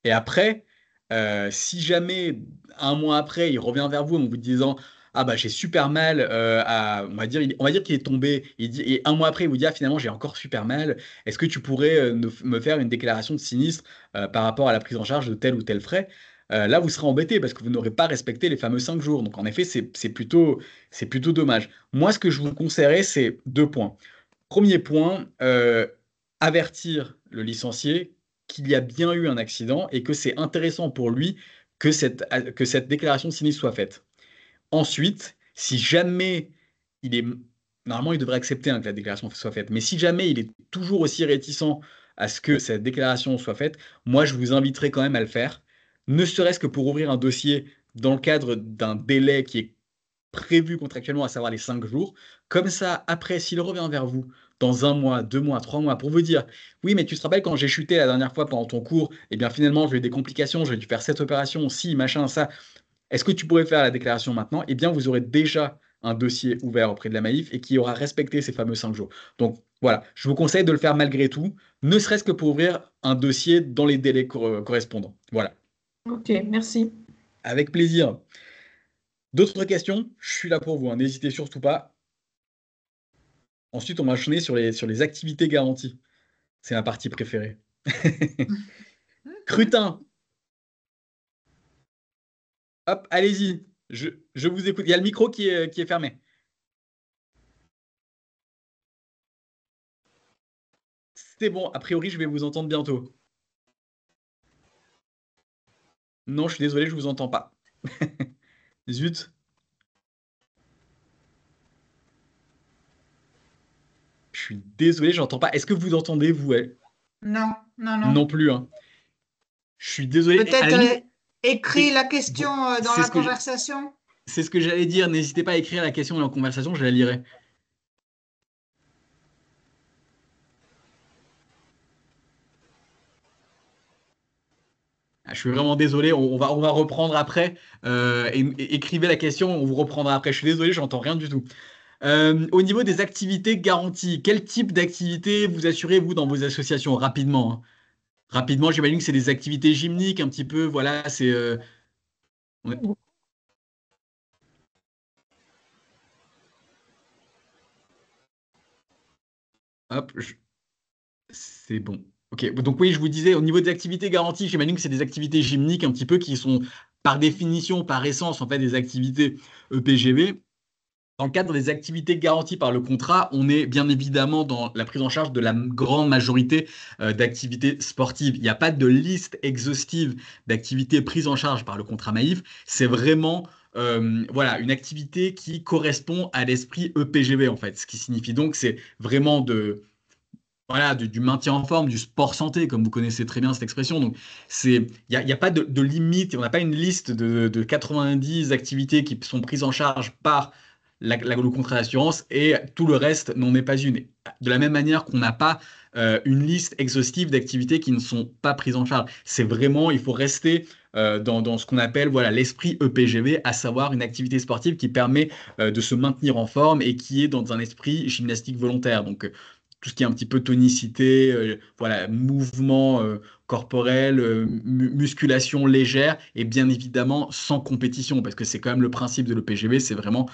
Et après, si jamais, un mois après, il revient vers vous en vous disant, ah bah j'ai super mal, on va dire qu'il est tombé, et un mois après, il vous dit, ah finalement j'ai encore super mal, est-ce que tu pourrais me faire une déclaration de sinistre par rapport à la prise en charge de tel ou tel frais? Là, vous serez embêté parce que vous n'aurez pas respecté les fameux 5 jours. Donc en effet, c'est plutôt dommage. Moi, ce que je vous conseillerais, c'est 2 points. Premier point, avertir le licencié qu'il y a bien eu un accident et que c'est intéressant pour lui que cette déclaration de sinistre soit faite. Ensuite, si jamais il est... Normalement, il devrait accepter que la déclaration soit faite, mais si jamais il est toujours aussi réticent à ce que cette déclaration soit faite, moi, je vous inviterai quand même à le faire, ne serait-ce que pour ouvrir un dossier dans le cadre d'un délai qui est prévu contractuellement, à savoir les 5 jours. Comme ça, après, s'il revient vers vous dans 1 mois, 2 mois, 3 mois, pour vous dire, oui, mais tu te rappelles quand j'ai chuté la dernière fois pendant ton cours, eh bien finalement, j'ai eu des complications, j'ai dû faire cette opération, si, machin, ça. Est-ce que tu pourrais faire la déclaration maintenant? Eh bien, vous aurez déjà un dossier ouvert auprès de la Maïf et qui aura respecté ces fameux 5 jours. Donc voilà, je vous conseille de le faire malgré tout, ne serait-ce que pour ouvrir un dossier dans les délais correspondants. Voilà, Ok, merci. avec plaisir. D'autres questions? Je suis là pour vous, hein, n'hésitez surtout pas. Ensuite, on va enchaîner sur les activités garanties. C'est ma partie préférée. Crutin, hop, allez-y. Je vous écoute. Il y a le micro qui est fermé. C'est bon, a priori, je vais vous entendre bientôt. Non, je suis désolé, je vous entends pas. Zut. Je suis désolé, j'entends pas. Est-ce que vous entendez, vous? Non, non, non. Non plus, hein. Je suis désolé. À la Peut-être limite, écris la question dans c'est la ce que conversation. c'est ce que j'allais dire. N'hésitez pas à écrire la question dans la conversation, je la lirai. Ah, je suis vraiment désolé, on va reprendre après. Écrivez la question, on vous reprendra après. Je suis désolé, j'entends rien du tout. Au niveau des activités garanties, quel type d'activité vous assurez, vous, dans vos associations? Rapidement, hein. Rapidement, j'imagine que c'est des activités gymniques, un petit peu, voilà, c'est... on est- Hop, c'est bon. Ok, donc oui, je vous disais, au niveau des activités garanties, j'imagine que c'est des activités gymniques un petit peu qui sont, par définition, par essence, en fait, des activités EPGV. Dans le cadre des activités garanties par le contrat, on est bien évidemment dans la prise en charge de la grande majorité d'activités sportives. Il n'y a pas de liste exhaustive d'activités prises en charge par le contrat Maïf. C'est vraiment voilà, une activité qui correspond à l'esprit EPGV, en fait. Ce qui signifie donc que c'est vraiment voilà, du maintien en forme, du sport santé, comme vous connaissez très bien cette expression. Donc, il y a pas de limite, on n'a pas une liste de 90 activités qui sont prises en charge par le contrat d'assurance et tout le reste n'en est pas une. De la même manière qu'on n'a pas une liste exhaustive d'activités qui ne sont pas prises en charge. C'est vraiment, il faut rester dans ce qu'on appelle voilà, l'esprit EPGV, à savoir une activité sportive qui permet de se maintenir en forme et qui est dans un esprit gymnastique volontaire. Donc, tout ce qui est un petit peu tonicité, voilà, mouvement corporel, musculation légère et bien évidemment sans compétition parce que c'est quand même le principe de l'EPGV, c'est vraiment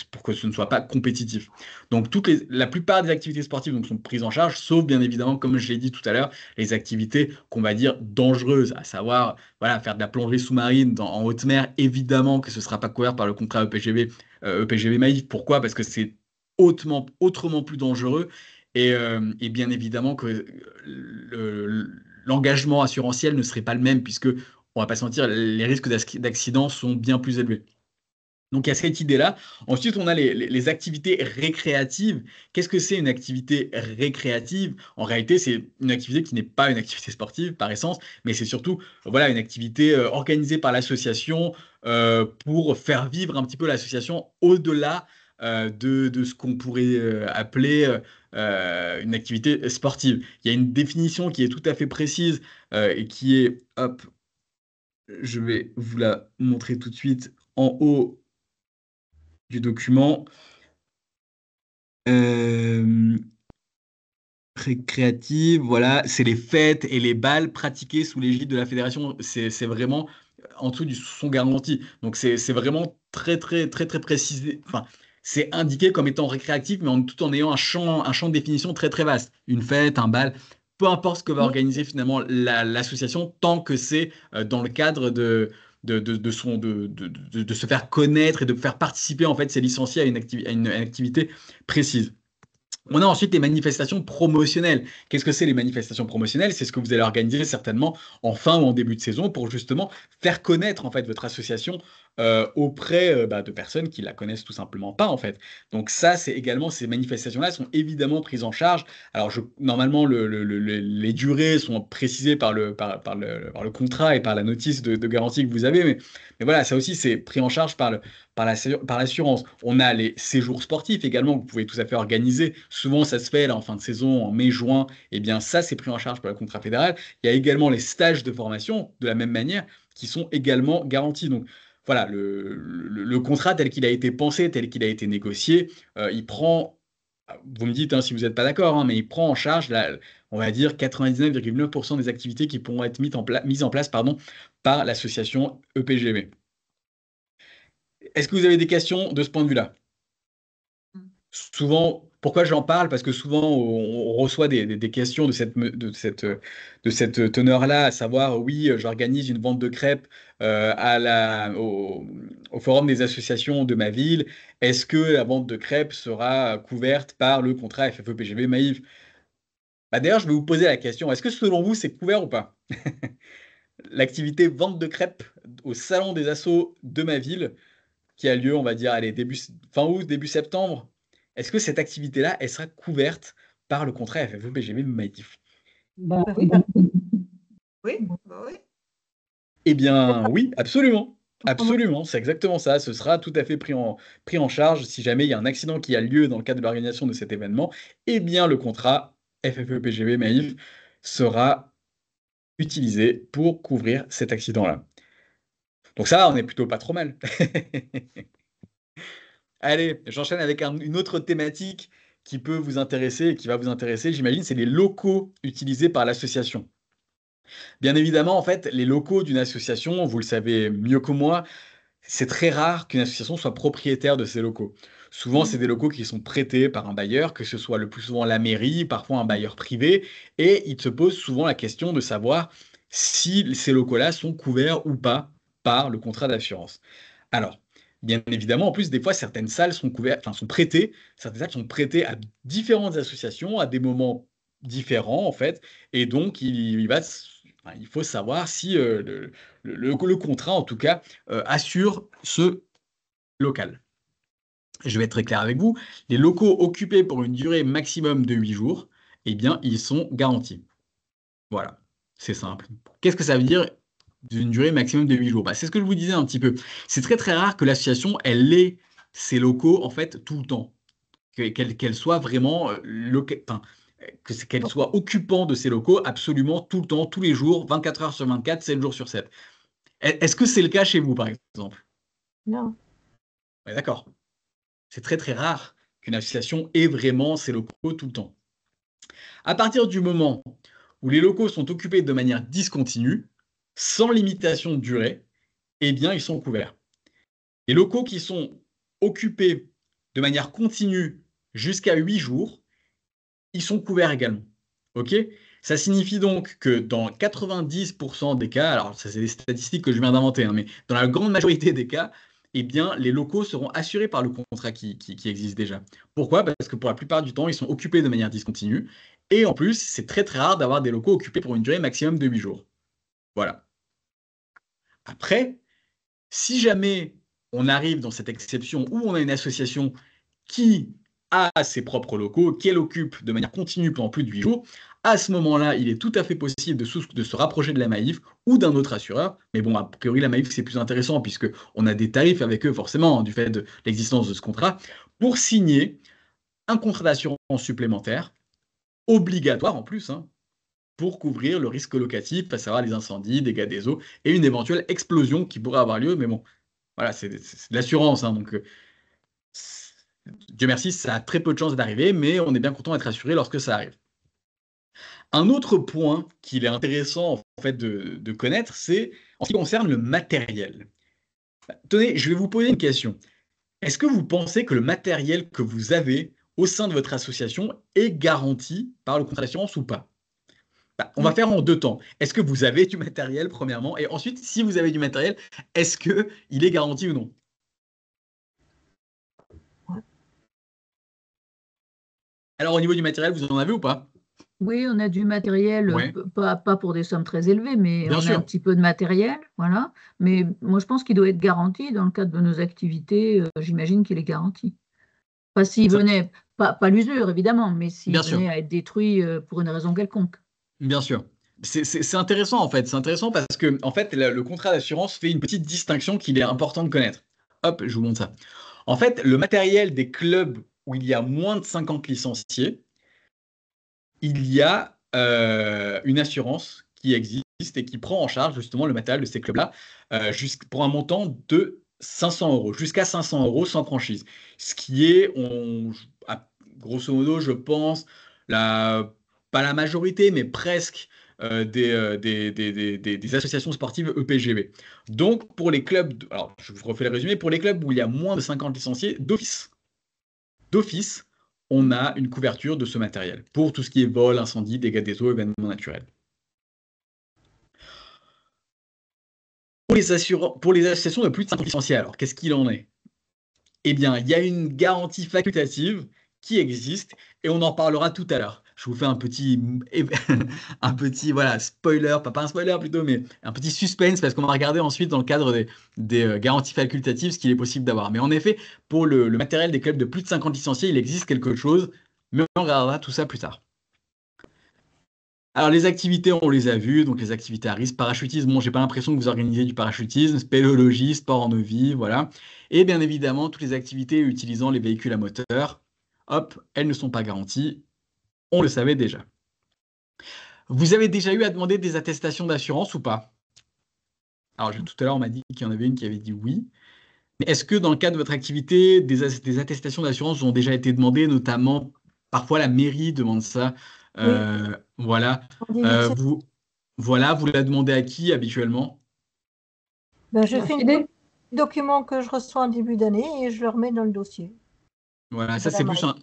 pour que ce ne soit pas compétitif. Donc la plupart des activités sportives donc, sont prises en charge, sauf bien évidemment, comme je l'ai dit tout à l'heure, les activités qu'on va dire dangereuses, à savoir voilà, faire de la plongée sous-marine en haute mer, évidemment que ce ne sera pas couvert par le contrat EPGV, EPGV Maïf. Pourquoi? Parce que c'est autrement plus dangereux et bien évidemment que l'engagement assurantiel ne serait pas le même puisque, on va pas se mentir, les risques d'accident sont bien plus élevés. Donc il y a cette idée-là. Ensuite, on a les activités récréatives. Qu'est-ce que c'est une activité récréative? En réalité, c'est une activité qui n'est pas une activité sportive par essence, mais c'est surtout voilà, une activité organisée par l'association pour faire vivre un petit peu l'association au-delà de ce qu'on pourrait appeler une activité sportive. Il y a une définition qui est tout à fait précise et qui est, hop, je vais vous la montrer tout de suite en haut du document. Euh, Récréative, voilà, c'est les fêtes et les bals pratiqués sous l'égide de la fédération. C'est vraiment en dessous sont garantis. Donc c'est vraiment très précisé. Enfin, c'est indiqué comme étant récréatif, mais tout en ayant un champ de définition très vaste. Une fête, un bal, peu importe ce que va organiser finalement l'association, tant que c'est dans le cadre de se faire connaître et de faire participer en fait ses licenciés à une activité précise. On a ensuite les manifestations promotionnelles. Qu'est-ce que c'est les manifestations promotionnelles? C'est ce que vous allez organiser certainement en fin ou en début de saison pour justement faire connaître en fait votre association auprès de personnes qui la connaissent tout simplement pas en fait. Donc ça, c'est également ces manifestations-là sont évidemment prises en charge. Alors normalement, les durées sont précisées par le contrat et par la notice de garantie que vous avez, mais voilà, ça aussi c'est pris en charge par l'assurance. On a les séjours sportifs également que vous pouvez tout à fait organiser. Souvent, ça se fait là en fin de saison, en mai, juin. Eh bien, ça, c'est pris en charge par le contrat fédéral. Il y a également les stages de formation, de la même manière, qui sont également garantis. Donc, voilà, le contrat tel qu'il a été pensé, tel qu'il a été négocié, il prend, vous me dites si vous n'êtes pas d'accord, mais il prend en charge, on va dire, 99,9% des activités qui pourront être mises en place par l'association EPGV. Est-ce que vous avez des questions de ce point de vue-là? Souvent, pourquoi j'en parle? Parce que souvent, on reçoit des questions de cette teneur-là, à savoir, oui, j'organise une vente de crêpes au forum des associations de ma ville. Est-ce que la vente de crêpes sera couverte par le contrat FFE-PGV Maïf? D'ailleurs, je vais vous poser la question, est-ce que selon vous, c'est couvert ou pas? L'activité vente de crêpes au salon des assos de ma ville, qui a lieu, on va dire, fin août, début septembre, est-ce que cette activité-là, elle sera couverte par le contrat FFE-PGV Maïf? Oui. Oui. Eh bien, oui, absolument. Absolument, c'est exactement ça. Ce sera tout à fait pris en charge si jamais il y a un accident qui a lieu dans le cadre de l'organisation de cet événement. Eh bien, le contrat FFE-PGV Maïf sera utilisé pour couvrir cet accident-là. Donc ça, on n'est plutôt pas trop mal. Allez, j'enchaîne avec une autre thématique qui peut vous intéresser et qui va vous intéresser, j'imagine, c'est les locaux utilisés par l'association. Bien évidemment, en fait, les locaux d'une association, vous le savez mieux que moi, c'est très rare qu'une association soit propriétaire de ces locaux. Souvent, c'est des locaux qui sont prêtés par un bailleur, que ce soit le plus souvent la mairie, parfois un bailleur privé, et il se pose souvent la question de savoir si ces locaux-là sont couverts ou pas par le contrat d'assurance. Alors, bien évidemment, en plus, des fois, certaines salles sont prêtées à différentes associations à des moments différents, en fait, et donc il faut savoir si le contrat, en tout cas, assure ce local. Je vais être très clair avec vous. Les locaux occupés pour une durée maximum de 8 jours, eh bien, ils sont garantis. Voilà, c'est simple. Qu'est-ce que ça veut dire d'une durée maximum de 8 jours? C'est ce que je vous disais un petit peu. C'est très rare que l'association, elle ait ses locaux, en fait, tout le temps. Qu'elle soit vraiment qu'elle soit occupant de ses locaux absolument tout le temps, tous les jours, 24 heures sur 24, 7 jours sur 7. Est-ce que c'est le cas chez vous, par exemple? Non. Ouais, d'accord. C'est très rare qu'une association ait vraiment ses locaux tout le temps. À partir du moment où les locaux sont occupés de manière discontinue, sans limitation de durée, eh bien, ils sont couverts. Les locaux qui sont occupés de manière continue jusqu'à 8 jours, ils sont couverts également. OK? Ça signifie donc que dans 90% des cas, alors ça c'est des statistiques que je viens d'inventer, mais dans la grande majorité des cas, eh bien, les locaux seront assurés par le contrat qui existe déjà. Pourquoi? Parce que pour la plupart du temps, ils sont occupés de manière discontinue. Et en plus, c'est très rare d'avoir des locaux occupés pour une durée maximum de 8 jours. Voilà. Après, si jamais on arrive dans cette exception où on a une association qui a ses propres locaux, qu'elle occupe de manière continue pendant plus de 8 jours, à ce moment-là, il est tout à fait possible de se rapprocher de la Maïf ou d'un autre assureur. Mais bon, a priori, la Maïf, c'est plus intéressant puisqu'on a des tarifs avec eux, forcément, du fait de l'existence de ce contrat, pour signer un contrat d'assurance supplémentaire, obligatoire en plus, pour couvrir le risque locatif, à savoir les incendies, dégâts des eaux et une éventuelle explosion qui pourrait avoir lieu. Mais bon, voilà, c'est de l'assurance, donc Dieu merci, ça a très peu de chances d'arriver, mais on est bien content d'être assuré lorsque ça arrive. Un autre point qu'il est intéressant en fait de connaître, c'est en ce qui concerne le matériel. Tenez, je vais vous poser une question. Est-ce que vous pensez que le matériel que vous avez au sein de votre association est garanti par le contrat d'assurance ou pas? On va Oui. faire en 2 temps. Est-ce que vous avez du matériel, premièrement? Et ensuite, si vous avez du matériel, est-ce qu'il est garanti ou non? Ouais. Alors, au niveau du matériel, vous en avez ou pas? Oui, on a du matériel, Ouais, pas pour des sommes très élevées, mais bien on a un sûr. petit peu de matériel, voilà. Mais moi, je pense qu'il doit être garanti dans le cadre de nos activités. J'imagine qu'il est garanti. Pas s'il Ça- venait, pas l'usure évidemment, mais s'il bien sûr. venait à être détruit pour une raison quelconque. Bien sûr. C'est intéressant en fait. C'est intéressant parce que en fait, le contrat d'assurance fait une petite distinction qu'il est important de connaître. Hop, je vous montre ça. En fait, le matériel des clubs où il y a moins de 50 licenciés, il y a une assurance qui existe et qui prend en charge justement le matériel de ces clubs-là pour un montant de 500 euros, jusqu'à 500 euros sans franchise. Ce qui est, grosso modo, je pense, pas la majorité, mais presque des associations sportives EPGB. Donc, pour les clubs, alors je vous refais le résumé, pour les clubs où il y a moins de 50 licenciés, d'office, on a une couverture de ce matériel pour tout ce qui est vol, incendie, dégâts des eaux, événements naturels. Pour les associations de plus de 50 licenciés, alors qu'est-ce qu'il en est? Eh bien, il y a une garantie facultative qui existe et on en parlera tout à l'heure. Je vous fais un petit voilà, spoiler, pas un spoiler plutôt, mais un petit suspense parce qu'on va regarder ensuite dans le cadre des garanties facultatives ce qu'il est possible d'avoir. Mais en effet, pour le matériel des clubs de plus de 50 licenciés, il existe quelque chose, mais on regardera tout ça plus tard. Alors les activités, on les a vues, donc les activités à risque, parachutisme, bon, j'ai pas l'impression que vous organisez du parachutisme, spéléologie, sport en eau vive, voilà. Et bien évidemment, toutes les activités utilisant les véhicules à moteur, hop, elles ne sont pas garanties, on le savait déjà. Vous avez déjà eu à demander des attestations d'assurance ou pas? Alors tout à l'heure, on m'a dit qu'il y en avait une qui avait dit oui. Mais est-ce que dans le cadre de votre activité, des attestations d'assurance ont déjà été demandées, notamment parfois la mairie demande ça, Oui, voilà. en début de saison. Vous la demandez à qui habituellement? Ben, je La fais Fédé. un document que je reçois en début d'année et je le remets dans le dossier Voilà, de ça la c'est plus maille.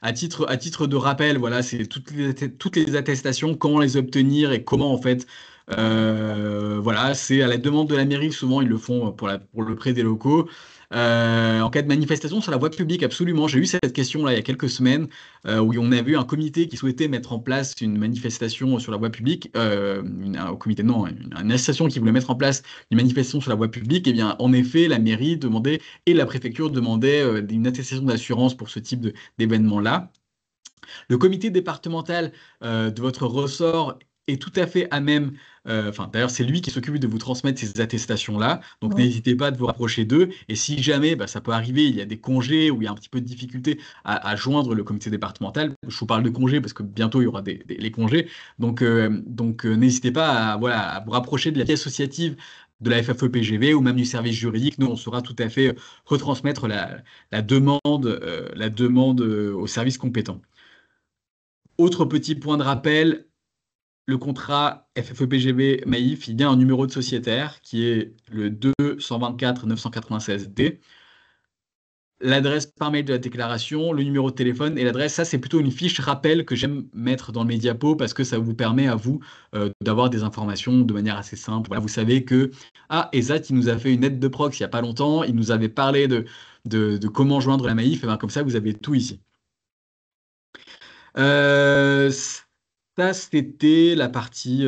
à titre de rappel, voilà, c'est toutes les attestations, comment les obtenir et comment en fait. Voilà, c'est à la demande de la mairie, souvent ils le font pour le prêt des locaux. En cas de manifestation sur la voie publique, absolument. J'ai eu cette question-là il y a quelques semaines où on avait eu un comité qui souhaitait mettre en place une manifestation sur la voie publique, un comité, non, une association qui voulait mettre en place une manifestation sur la voie publique. Et bien, en effet, la mairie demandait et la préfecture demandait une attestation d'assurance pour ce type d'événement-là. Le comité départemental de votre ressort est tout à fait à même, d'ailleurs c'est lui qui s'occupe de vous transmettre ces attestations-là, donc Oui. n'hésitez pas de vous rapprocher d'eux, et si jamais ça peut arriver, il y a des congés ou il y a un petit peu de difficulté à joindre le comité départemental, je vous parle de congés parce que bientôt il y aura les congés, donc n'hésitez pas à vous rapprocher de la vie associative de la FFE-PGV ou même du service juridique, nous on saura tout à fait retransmettre la demande aux services compétents. Autre petit point de rappel, le contrat FFE-PGB Maïf, il y a un numéro de sociétaire qui est le 224 996 D. L'adresse par mail de la déclaration, le numéro de téléphone et l'adresse, ça c'est plutôt une fiche rappel que j'aime mettre dans le Mediapo parce que ça vous permet à vous d'avoir des informations de manière assez simple. Voilà, vous savez que ESAT, il nous a fait une aide de prox il n'y a pas longtemps, il nous avait parlé de comment joindre la Maïf, et bien comme ça vous avez tout ici. Euh, Ça, c'était la partie,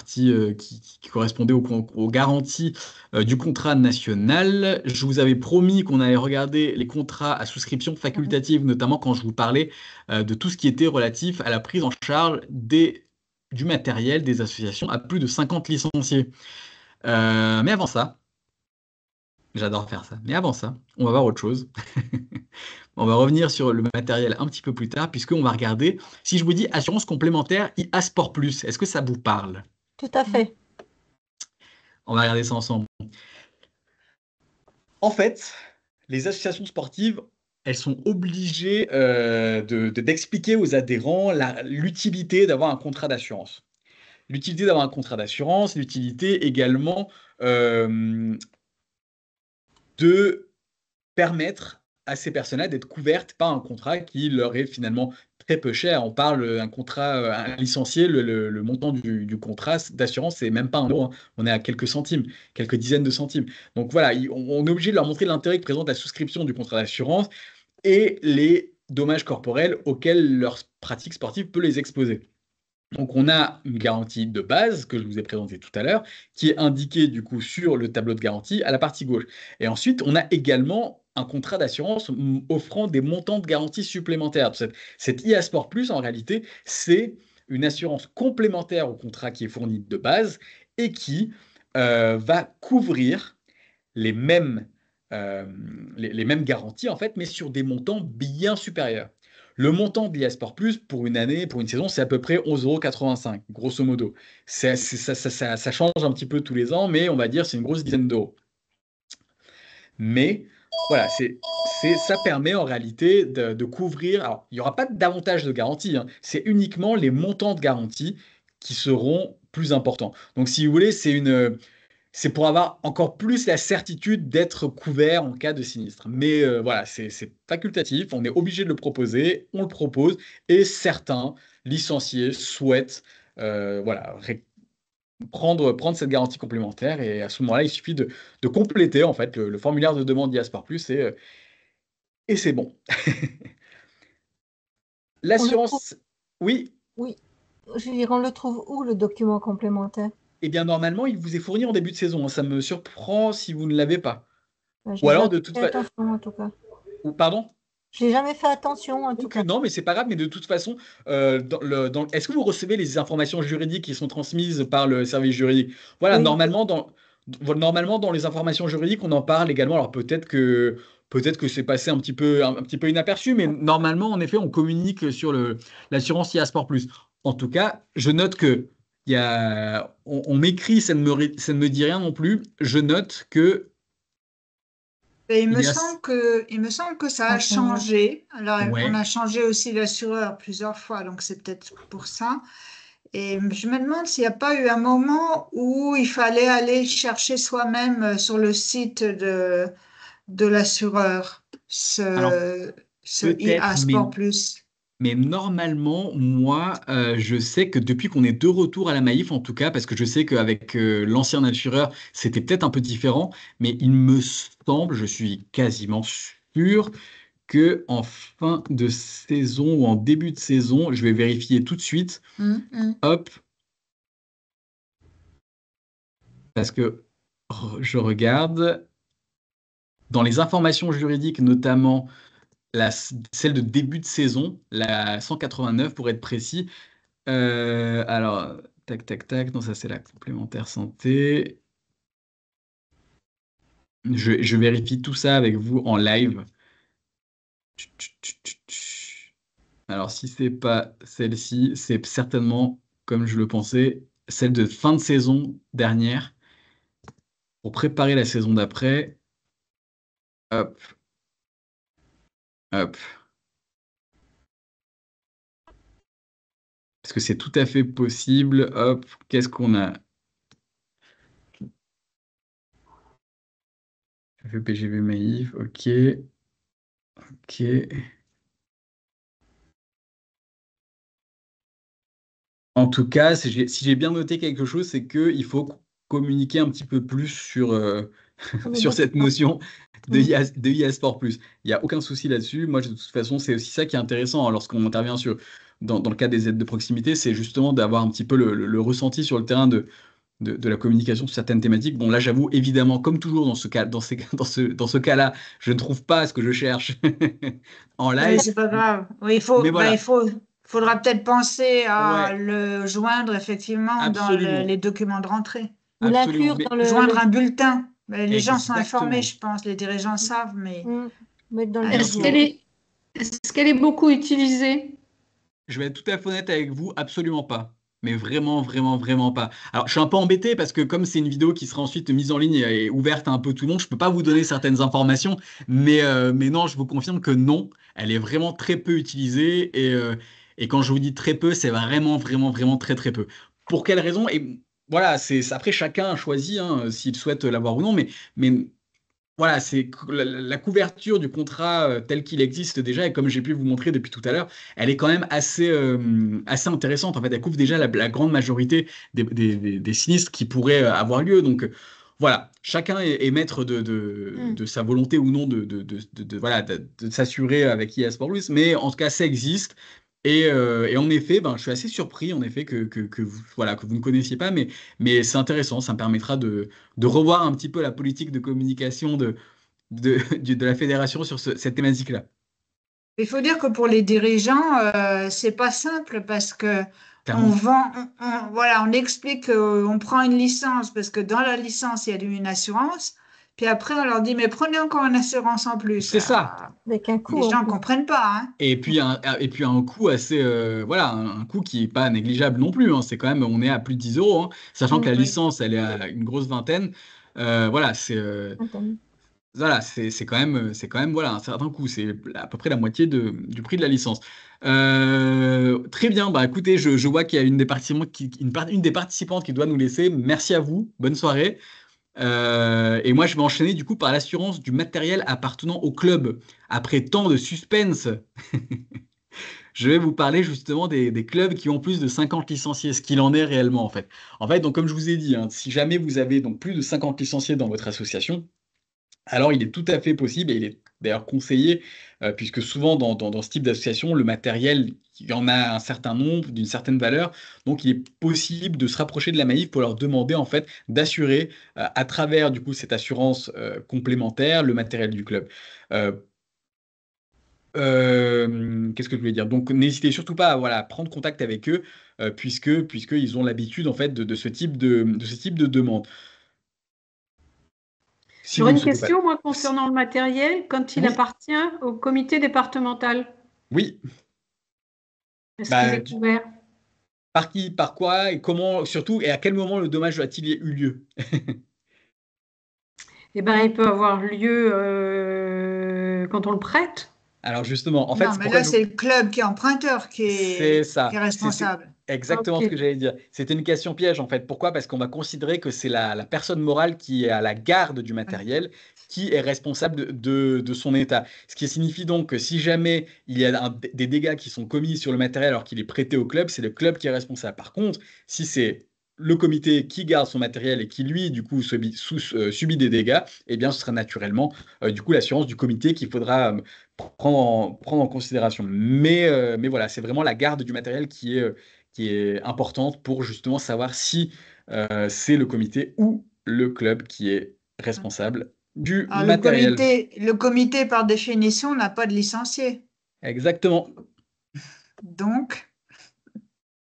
qui correspondait aux garanties du contrat national. Je vous avais promis qu'on allait regarder les contrats à souscription facultative, notamment quand je vous parlais de tout ce qui était relatif à la prise en charge du matériel des associations à plus de 50 licenciés. Mais avant ça, j'adore faire ça. Mais avant ça, on va voir autre chose. On va revenir sur le matériel un petit peu plus tard, puisqu'on va regarder, si je vous dis assurance complémentaire IA Sport Plus, est-ce que ça vous parle? Tout à fait. On va regarder ça ensemble. En fait, les associations sportives, elles sont obligées d'expliquer aux adhérents l'utilité d'avoir un contrat d'assurance. l'utilité d'avoir un contrat d'assurance, l'utilité également de permettre à ces personnes-là d'être couvertes par un contrat qui leur est finalement très peu cher. On parle d'un contrat, un licencié, le montant du contrat d'assurance, c'est même pas 1 euro, hein. On est à quelques centimes, quelques dizaines de centimes. Donc voilà, on est obligé de leur montrer l'intérêt que présente la souscription du contrat d'assurance et les dommages corporels auxquels leur pratique sportive peut les exposer. Donc on a une garantie de base que je vous ai présentée tout à l'heure, qui est indiquée du coup sur le tableau de garantie à la partie gauche. Et ensuite, on a également un contrat d'assurance offrant des montants de garantie supplémentaires. Cette IA Sport Plus, en réalité, c'est une assurance complémentaire au contrat qui est fourni de base et qui va couvrir les mêmes, les mêmes garanties, en fait, mais sur des montants bien supérieurs. Le montant de l'IA Sport Plus pour une année, pour une saison, c'est à peu près 11,85 €, grosso modo. Ça change un petit peu tous les ans, mais on va dire c'est une grosse dizaine d'euros. Mais voilà, ça permet en réalité de couvrir. Alors, il n'y aura pas davantage de garantie, hein. C'est uniquement les montants de garantie qui seront plus importants. Donc, si vous voulez, c'est pour avoir encore plus la certitude d'être couvert en cas de sinistre. Mais voilà, c'est facultatif, on est obligé de le proposer, on le propose, et certains licenciés souhaitent voilà, prendre cette garantie complémentaire, et à ce moment-là, il suffit de compléter en fait le formulaire de demande d'IA Sport Plus, et c'est bon. L'assurance, oui. Oui, je veux dire, on le trouve où, le document complémentaire? Eh bien, normalement, il vous est fourni en début de saison. Ça me surprend si vous ne l'avez pas. J'ai Ou alors, jamais de toute fait façon... attention, en tout cas. Pardon? J'ai jamais fait attention, en tout cas. Non, mais c'est pas grave, mais de toute façon, est-ce que vous recevez les informations juridiques qui sont transmises par le service juridique? Voilà, Oui. normalement, dans les informations juridiques, on en parle également. Alors peut-être que c'est passé un petit peu inaperçu, mais normalement, en effet, on communique sur l'assurance IA Sport Plus. En tout cas, je note que on m'écrit, ça ne me dit rien non plus. Je note que Et il me il y a... semble que ça a changé. Alors, Ouais. on a changé aussi l'assureur plusieurs fois, donc c'est peut-être pour ça. Et je me demande s'il n'y a pas eu un moment où il fallait aller chercher soi-même sur le site de l'assureur Alors, ce peut-être, IA Sport Plus. mais normalement, moi, je sais que depuis qu'on est de retour à la Maïf, en tout cas, parce que je sais qu'avec l'ancien assureur, c'était peut-être un peu différent, mais il me semble, je suis quasiment sûr, que en fin de saison ou en début de saison, je vais vérifier tout de suite, hop, parce que je regarde dans les informations juridiques, notamment celle de début de saison, la 189 pour être précis. Alors, tac, tac, tac. Non, ça, c'est la complémentaire santé. Je vérifie tout ça avec vous en live. Alors, si c'est pas celle-ci, c'est certainement, comme je le pensais, celle de fin de saison dernière. Pour préparer la saison d'après. Hop. Hop. Parce que c'est tout à fait possible. Hop, qu'est-ce qu'on a? PGV Maïf, ok. Ok. En tout cas, si j'ai bien noté quelque chose, c'est qu'il faut communiquer un petit peu plus sur, sur cette notion de IA Sport Plus. Il n'y a aucun souci là-dessus. Moi, de toute façon, c'est aussi ça qui est intéressant, hein, lorsqu'on intervient dans le cadre des aides de proximité, c'est justement d'avoir un petit peu le ressenti sur le terrain de la communication sur certaines thématiques. Bon, là, j'avoue, évidemment, comme toujours dans ce cas-là, je ne trouve pas ce que je cherche en live. Oui, c'est pas grave. Oui, Mais voilà. faudra peut-être penser à Ouais. le joindre effectivement Absolument. dans les documents de rentrée. Ou l'inclure Absolument. dans le... Joindre un bulletin. Mais les gens sont Exactement. informés, je pense, les dirigeants savent, mais mettre dans le Est-ce document. qu'elle est beaucoup utilisée? Je vais être tout à fait honnête avec vous, absolument pas. Mais vraiment, vraiment, vraiment pas. Alors, je suis un peu embêté parce que comme c'est une vidéo qui sera ensuite mise en ligne et ouverte à un peu tout le monde, je peux pas vous donner certaines informations. Mais non, je vous confirme que non, elle est vraiment très peu utilisée. Et quand je vous dis très peu, c'est vraiment, vraiment, vraiment très, très peu. pour quelles raisons? Et voilà, après chacun choisit hein, s'il souhaite l'avoir ou non, mais voilà, la couverture du contrat tel qu'il existe déjà, et comme j'ai pu vous montrer depuis tout à l'heure, elle est quand même assez intéressante. En fait, elle couvre déjà la grande majorité des sinistres qui pourraient avoir lieu. Donc voilà, chacun est maître de sa volonté ou non voilà, de s'assurer avec IA Sport Plus, mais en tout cas, ça existe. Et en effet, ben, je suis assez surpris en effet que vous, voilà, que vous ne connaissiez pas, mais c'est intéressant, ça me permettra de revoir un petit peu la politique de communication de la fédération sur cette thématique-là. Il faut dire que pour les dirigeants, c'est pas simple parce que on Clairement. vend, voilà, on explique qu'on prend une licence parce que dans la licence, il y a une assurance. Puis après, on leur dit, mais prenez encore une assurance en plus. C'est ça. Avec un Les coût en gens ne plus. comprennent pas, hein. Et puis un coût assez, voilà, un coût qui n'est pas négligeable non plus. Hein. C'est quand même, on est à plus de 10 euros, hein. Sachant que la Oui. licence, elle est à une grosse vingtaine. Voilà, Attends. voilà, c'est quand même voilà, un certain coût. C'est à peu près la moitié du prix de la licence. Très bien, bah écoutez, je vois qu'il y a une des participantes qui doit nous laisser. Merci à vous, bonne soirée. Et moi, je vais enchaîner du coup par l'assurance du matériel appartenant au club. Après tant de suspense, je vais vous parler justement des clubs qui ont plus de 50 licenciés, ce qu'il en est réellement en fait. En fait, donc comme je vous ai dit, hein, si jamais vous avez donc plus de 50 licenciés dans votre association, alors, il est tout à fait possible, et il est d'ailleurs conseillé, puisque souvent dans ce type d'association, le matériel, il y en a un certain nombre, d'une certaine valeur, donc il est possible de se rapprocher de la Maïf pour leur demander en fait d'assurer à travers du coup cette assurance complémentaire le matériel du club. Euh, Qu'est-ce que je voulais dire? Donc, n'hésitez surtout pas à voilà, prendre contact avec eux, puisqu'ils ont l'habitude en fait de ce type de demande. Si vous J'aurais ne une souhaitez pas. question, moi, concernant le matériel. Quand il Oui, appartient au comité départemental, oui. est-ce qu'il Bah, est couvert? par qui, par quoi, et comment, surtout, et à quel moment le dommage a-t-il eu lieu? Eh bien, il peut avoir lieu quand on le prête. Alors justement, en fait, Non, c'est mais pourquoi là, c'est le club qui est emprunteur c'est qui est ça. C'est responsable. exactement ce Ok. que j'allais dire. C'était une question piège, en fait. Pourquoi? Parce qu'on va considérer que c'est la personne morale qui est à la garde du Ouais. matériel qui est responsable de son état. Ce qui signifie donc que si jamais il y a des dégâts qui sont commis sur le matériel alors qu'il est prêté au club, c'est le club qui est responsable. Par contre, si c'est le comité qui garde son matériel et qui, lui, du coup, subit des dégâts, eh bien, ce sera naturellement, du coup, l'assurance du comité qu'il faudra prendre en considération. Mais voilà, c'est vraiment la garde du matériel qui est importante pour justement savoir si c'est le comité ou le club qui est responsable du Alors, matériel. le comité, par définition, n'a pas de licencié. Exactement. Donc,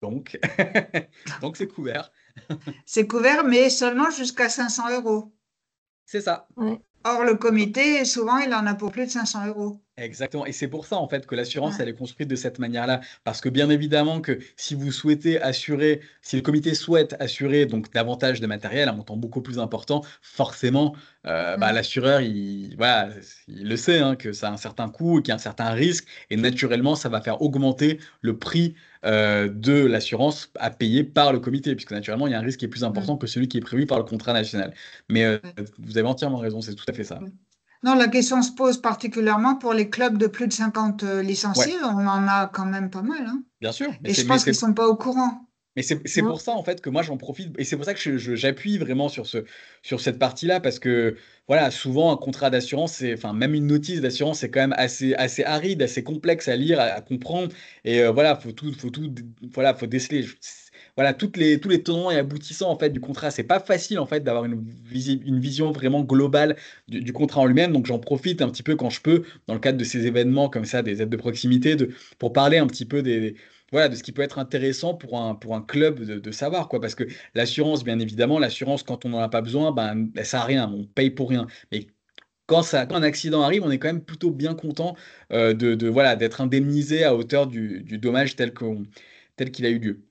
Donc, donc c'est couvert. c'est couvert, mais seulement jusqu'à 500 euros. C'est ça. Ouais. Or, le comité, souvent, il en a pour plus de 500 euros. Exactement. Et c'est pour ça, en fait, que l'assurance, Ouais. elle est construite de cette manière-là. Parce que bien évidemment que si vous souhaitez assurer, si le comité souhaite assurer donc davantage de matériel, un montant beaucoup plus important, forcément, bah, Mm. l'assureur, voilà, il le sait, hein, que ça a un certain coût, qu'il y a un certain risque. Et naturellement, ça va faire augmenter le prix de l'assurance à payer par le comité, puisque naturellement, il y a un risque qui est plus important Mm. que celui qui est prévu par le contrat national. Mais Ouais. vous avez entièrement raison, c'est tout à fait ça. Ouais. Non, la question se pose particulièrement pour les clubs de plus de 50 Ouais, licenciés. On en a quand même pas mal, hein. bien sûr. Mais Et c'est, je mais pense qu'ils c'est ne sont pas au courant. Mais c'est Non. pour ça, en fait, que moi, j'en profite. Et c'est pour ça que j'appuie vraiment sur cette partie-là. Parce que, voilà, souvent, un contrat d'assurance, enfin, même une notice d'assurance, c'est quand même assez aride, assez complexe à lire, à comprendre. Et voilà, voilà, faut déceler. Voilà, tous les tenants et aboutissants, en fait, du contrat. C'est pas facile, en fait, d'avoir une vision vraiment globale du contrat en lui-même. Donc, j'en profite un petit peu quand je peux, dans le cadre de ces événements comme ça, des aides de proximité, pour parler un petit peu voilà, de ce qui peut être intéressant pour un club de savoir, quoi. Parce que l'assurance, bien évidemment, l'assurance, quand on n'en a pas besoin, ben, elle sert à rien, on paye pour rien. Mais quand un accident arrive, on est quand même plutôt bien content voilà, d'être indemnisé à hauteur du dommage tel qu'il a eu lieu.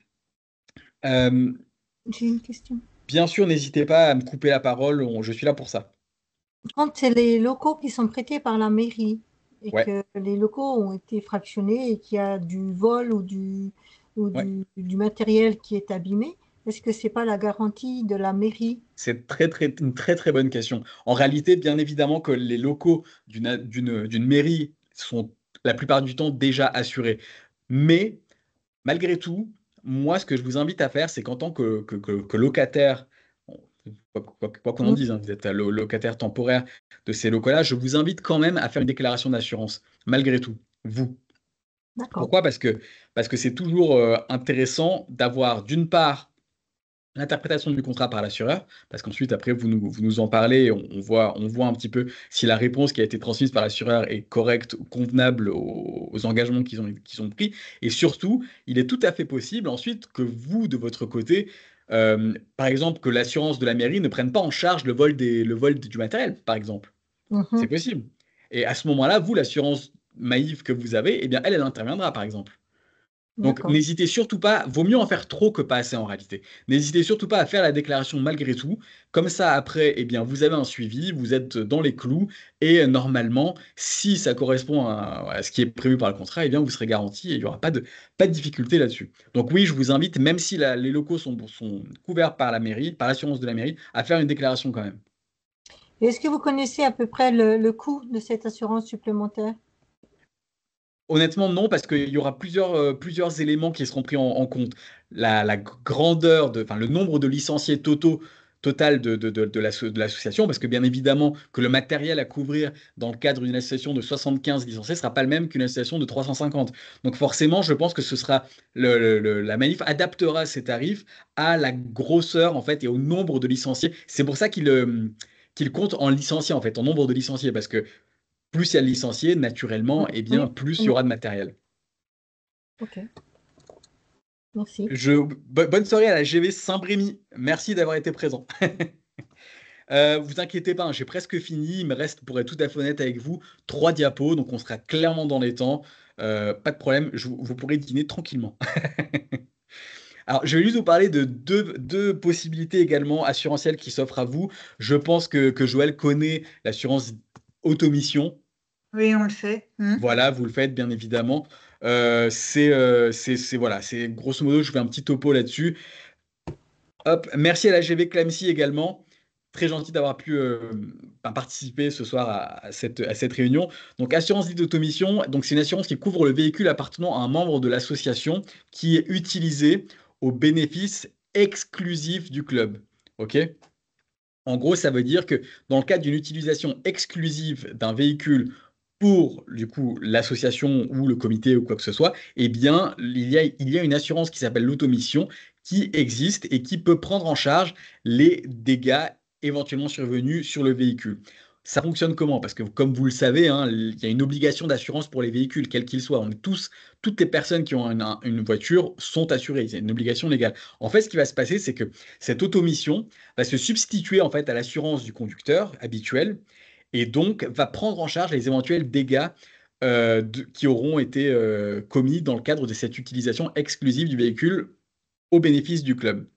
Euh, J'ai une question. Bien sûr, n'hésitez pas à me couper la parole, je suis là pour ça. Quand c'est les locaux qui sont prêtés par la mairie et Ouais, que les locaux ont été fractionnés et qu'il y a du vol ou ouais. du matériel qui est abîmé, Est-ce que c'est pas la garantie de la mairie? C'est une très très bonne question. En réalité, bien évidemment que les locaux d'une mairie sont la plupart du temps déjà assurés. Mais malgré tout, moi, ce que je vous invite à faire, c'est qu'en tant que locataire, bon, quoi qu'on en Mm, dise, hein, vous êtes locataire temporaire de ces locaux-là, je vous invite quand même à faire une déclaration d'assurance, malgré tout, vous. d'accord. Pourquoi? Parce que c'est toujours intéressant d'avoir, d'une part, l'interprétation du contrat par l'assureur, parce qu'ensuite, après, vous nous en parlez, on voit un petit peu si la réponse qui a été transmise par l'assureur est correcte ou convenable aux engagements qu'ils ont pris. Et surtout, il est tout à fait possible ensuite que vous, de votre côté, par exemple, que l'assurance de la mairie ne prenne pas en charge le vol du matériel, par exemple. C'est Mhm, possible. Et à ce moment-là, vous, l'assurance Maïf que vous avez, eh bien, elle interviendra, par exemple. Donc, d'accord. n'hésitez surtout pas, vaut mieux en faire trop que pas assez en réalité. N'hésitez surtout pas à faire la déclaration malgré tout. Comme ça, après, eh bien, vous avez un suivi, vous êtes dans les clous et normalement, si ça correspond à ce qui est prévu par le contrat, eh bien, vous serez garanti et il n'y aura pas de difficulté là-dessus. Donc oui, je vous invite, même si les locaux sont couverts par la mairie, par l'assurance de la mairie, à faire une déclaration quand même. Et est-ce que vous connaissez à peu près le coût de cette assurance supplémentaire? Honnêtement, non, parce qu'il y aura plusieurs éléments qui seront pris en compte. La grandeur, enfin, le nombre de licenciés total de l'association, parce que bien évidemment que le matériel à couvrir dans le cadre d'une association de 75 licenciés ne sera pas le même qu'une association de 350. Donc forcément, je pense que ce sera la manif adaptera ses tarifs à la grosseur en fait et au nombre de licenciés. C'est pour ça qu'il compte en licenciés en fait, en nombre de licenciés, parce que plus il y a de licenciés, naturellement, eh bien, Oui, plus il y aura de matériel. ok, merci. Bonne soirée à la GV Saint-Brémy. Merci d'avoir été présent. Vous inquiétez pas, hein, j'ai presque fini. Il me reste, pour être tout à fait honnête avec vous, 3 diapos, donc on sera clairement dans les temps. Pas de problème, vous pourrez dîner tranquillement. Alors, je vais juste vous parler de deux possibilités également assurantielles qui s'offrent à vous. Je pense que Joël connaît l'assurance automission. Oui, on le fait. Voilà, vous le faites bien évidemment. Voilà, c'est grosso modo, je fais un petit topo là-dessus. Hop, merci à la GV Clamcy également. Très gentil d'avoir pu participer ce soir à cette réunion. Donc, assurance dite d'automission, donc c'est une assurance qui couvre le véhicule appartenant à un membre de l'association qui est utilisé au bénéfice exclusif du club. OK? En gros, ça veut dire que dans le cadre d'une utilisation exclusive d'un véhicule pour du coup l'association ou le comité ou quoi que ce soit, eh bien, il y a une assurance qui s'appelle l'automission qui existe et qui peut prendre en charge les dégâts éventuellement survenus sur le véhicule. Ça fonctionne comment? Parce que comme vous le savez, hein, il y a une obligation d'assurance pour les véhicules, quels qu'ils soient. Toutes les personnes qui ont une voiture sont assurées. C'est une obligation légale. En fait, ce qui va se passer, c'est que cette automission va se substituer en fait à l'assurance du conducteur habituel et donc va prendre en charge les éventuels dégâts qui auront été commis dans le cadre de cette utilisation exclusive du véhicule au bénéfice du club.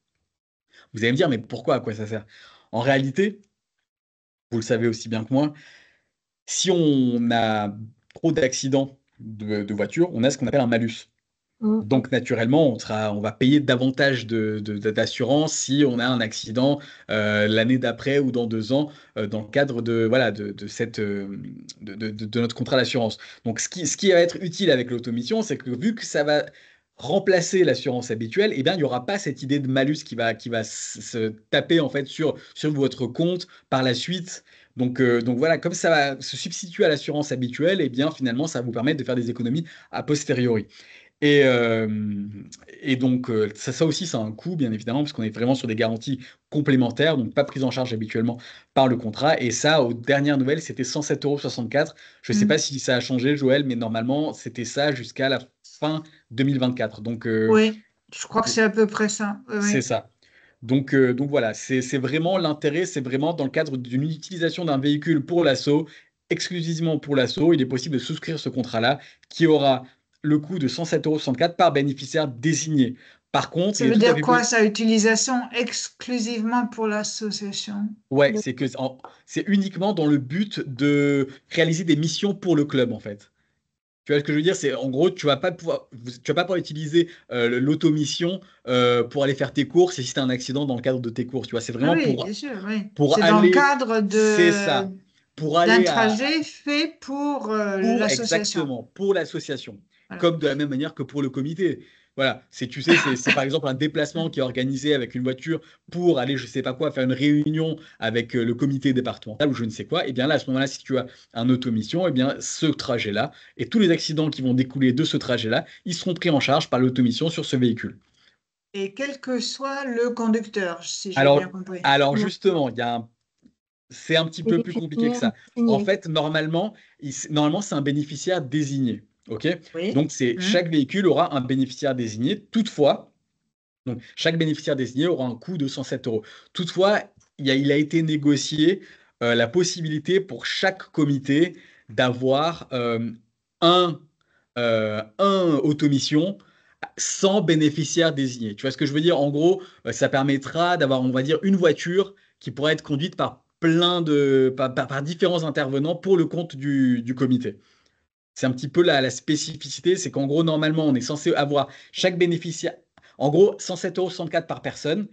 Vous allez me dire, mais pourquoi, à quoi ça sert? En réalité, vous le savez aussi bien que moi, si on a trop d'accidents de voiture, on a ce qu'on appelle un malus. Mm, Donc, naturellement, on va payer davantage d'assurance si on a un accident l'année d'après ou dans 2 ans dans le cadre voilà, de notre contrat d'assurance. Donc, ce qui va être utile avec l'automission, c'est que vu que ça va remplacer l'assurance habituelle, eh bien, il n'y aura pas cette idée de malus qui va se taper en fait sur votre compte par la suite. Donc voilà, comme ça va se substituer à l'assurance habituelle, eh bien, finalement, ça va vous permettre de faire des économies a posteriori. Et, euh, et donc, ça aussi, c'est un coût, bien évidemment, parce qu'on est vraiment sur des garanties complémentaires, donc pas prises en charge habituellement par le contrat. Et ça, aux dernières nouvelles, c'était 107,64 €. Je ne sais pas si ça a changé, Joël, mais normalement, c'était ça jusqu'à la fin 2024. Donc, Oui, je crois que c'est à peu près ça. Oui, c'est oui. ça. Donc voilà, c'est vraiment l'intérêt, c'est vraiment dans le cadre d'une utilisation d'un véhicule pour l'assaut, exclusivement pour l'assaut, il est possible de souscrire ce contrat-là qui aura le coût de 107,64 € par bénéficiaire désigné. Par contre, Ça il est veut tout à dire fait quoi, possible. ça, utilisation exclusivement pour l'association? Ouais, le- c'est uniquement dans le but de réaliser des missions pour le club, en fait. Tu vois ce que je veux dire? C'est en gros, tu vas pas pouvoir utiliser l'automission pour aller faire tes courses et si tu as un accident dans le cadre de tes courses. Tu vois, c'est Ah vraiment oui, bien sûr, oui. pour C'est dans le aller. cadre C'est ça. Pour d'un aller trajet fait pour l'association. exactement, pour l'association. Voilà. Comme de la même manière que pour le comité. Voilà, tu sais, c'est par exemple un déplacement qui est organisé avec une voiture pour aller, je sais pas quoi, faire une réunion avec le comité départemental ou je ne sais quoi. Et bien là, à ce moment-là, si tu as un automission, et bien ce trajet-là et tous les accidents qui vont découler de ce trajet-là, ils seront pris en charge par l'automission sur ce véhicule. Et quel que soit le conducteur, si j'ai Alors, bien compris. alors Non. justement, c'est un petit peu plus compliqué que ça. En Signé. fait, normalement, c'est un bénéficiaire désigné. OK? Oui. Donc, chaque véhicule aura un bénéficiaire désigné. Toutefois, donc, chaque bénéficiaire désigné aura un coût de 107 euros. Toutefois, il a été négocié la possibilité pour chaque comité d'avoir un automission sans bénéficiaire désigné. Tu vois ce que je veux dire? En gros, ça permettra d'avoir, on va dire, une voiture qui pourrait être conduite par par différents intervenants pour le compte du comité. C'est un petit peu la spécificité, c'est qu'en gros, normalement, on est censé avoir chaque bénéficiaire, en gros, 107,64 € par personne,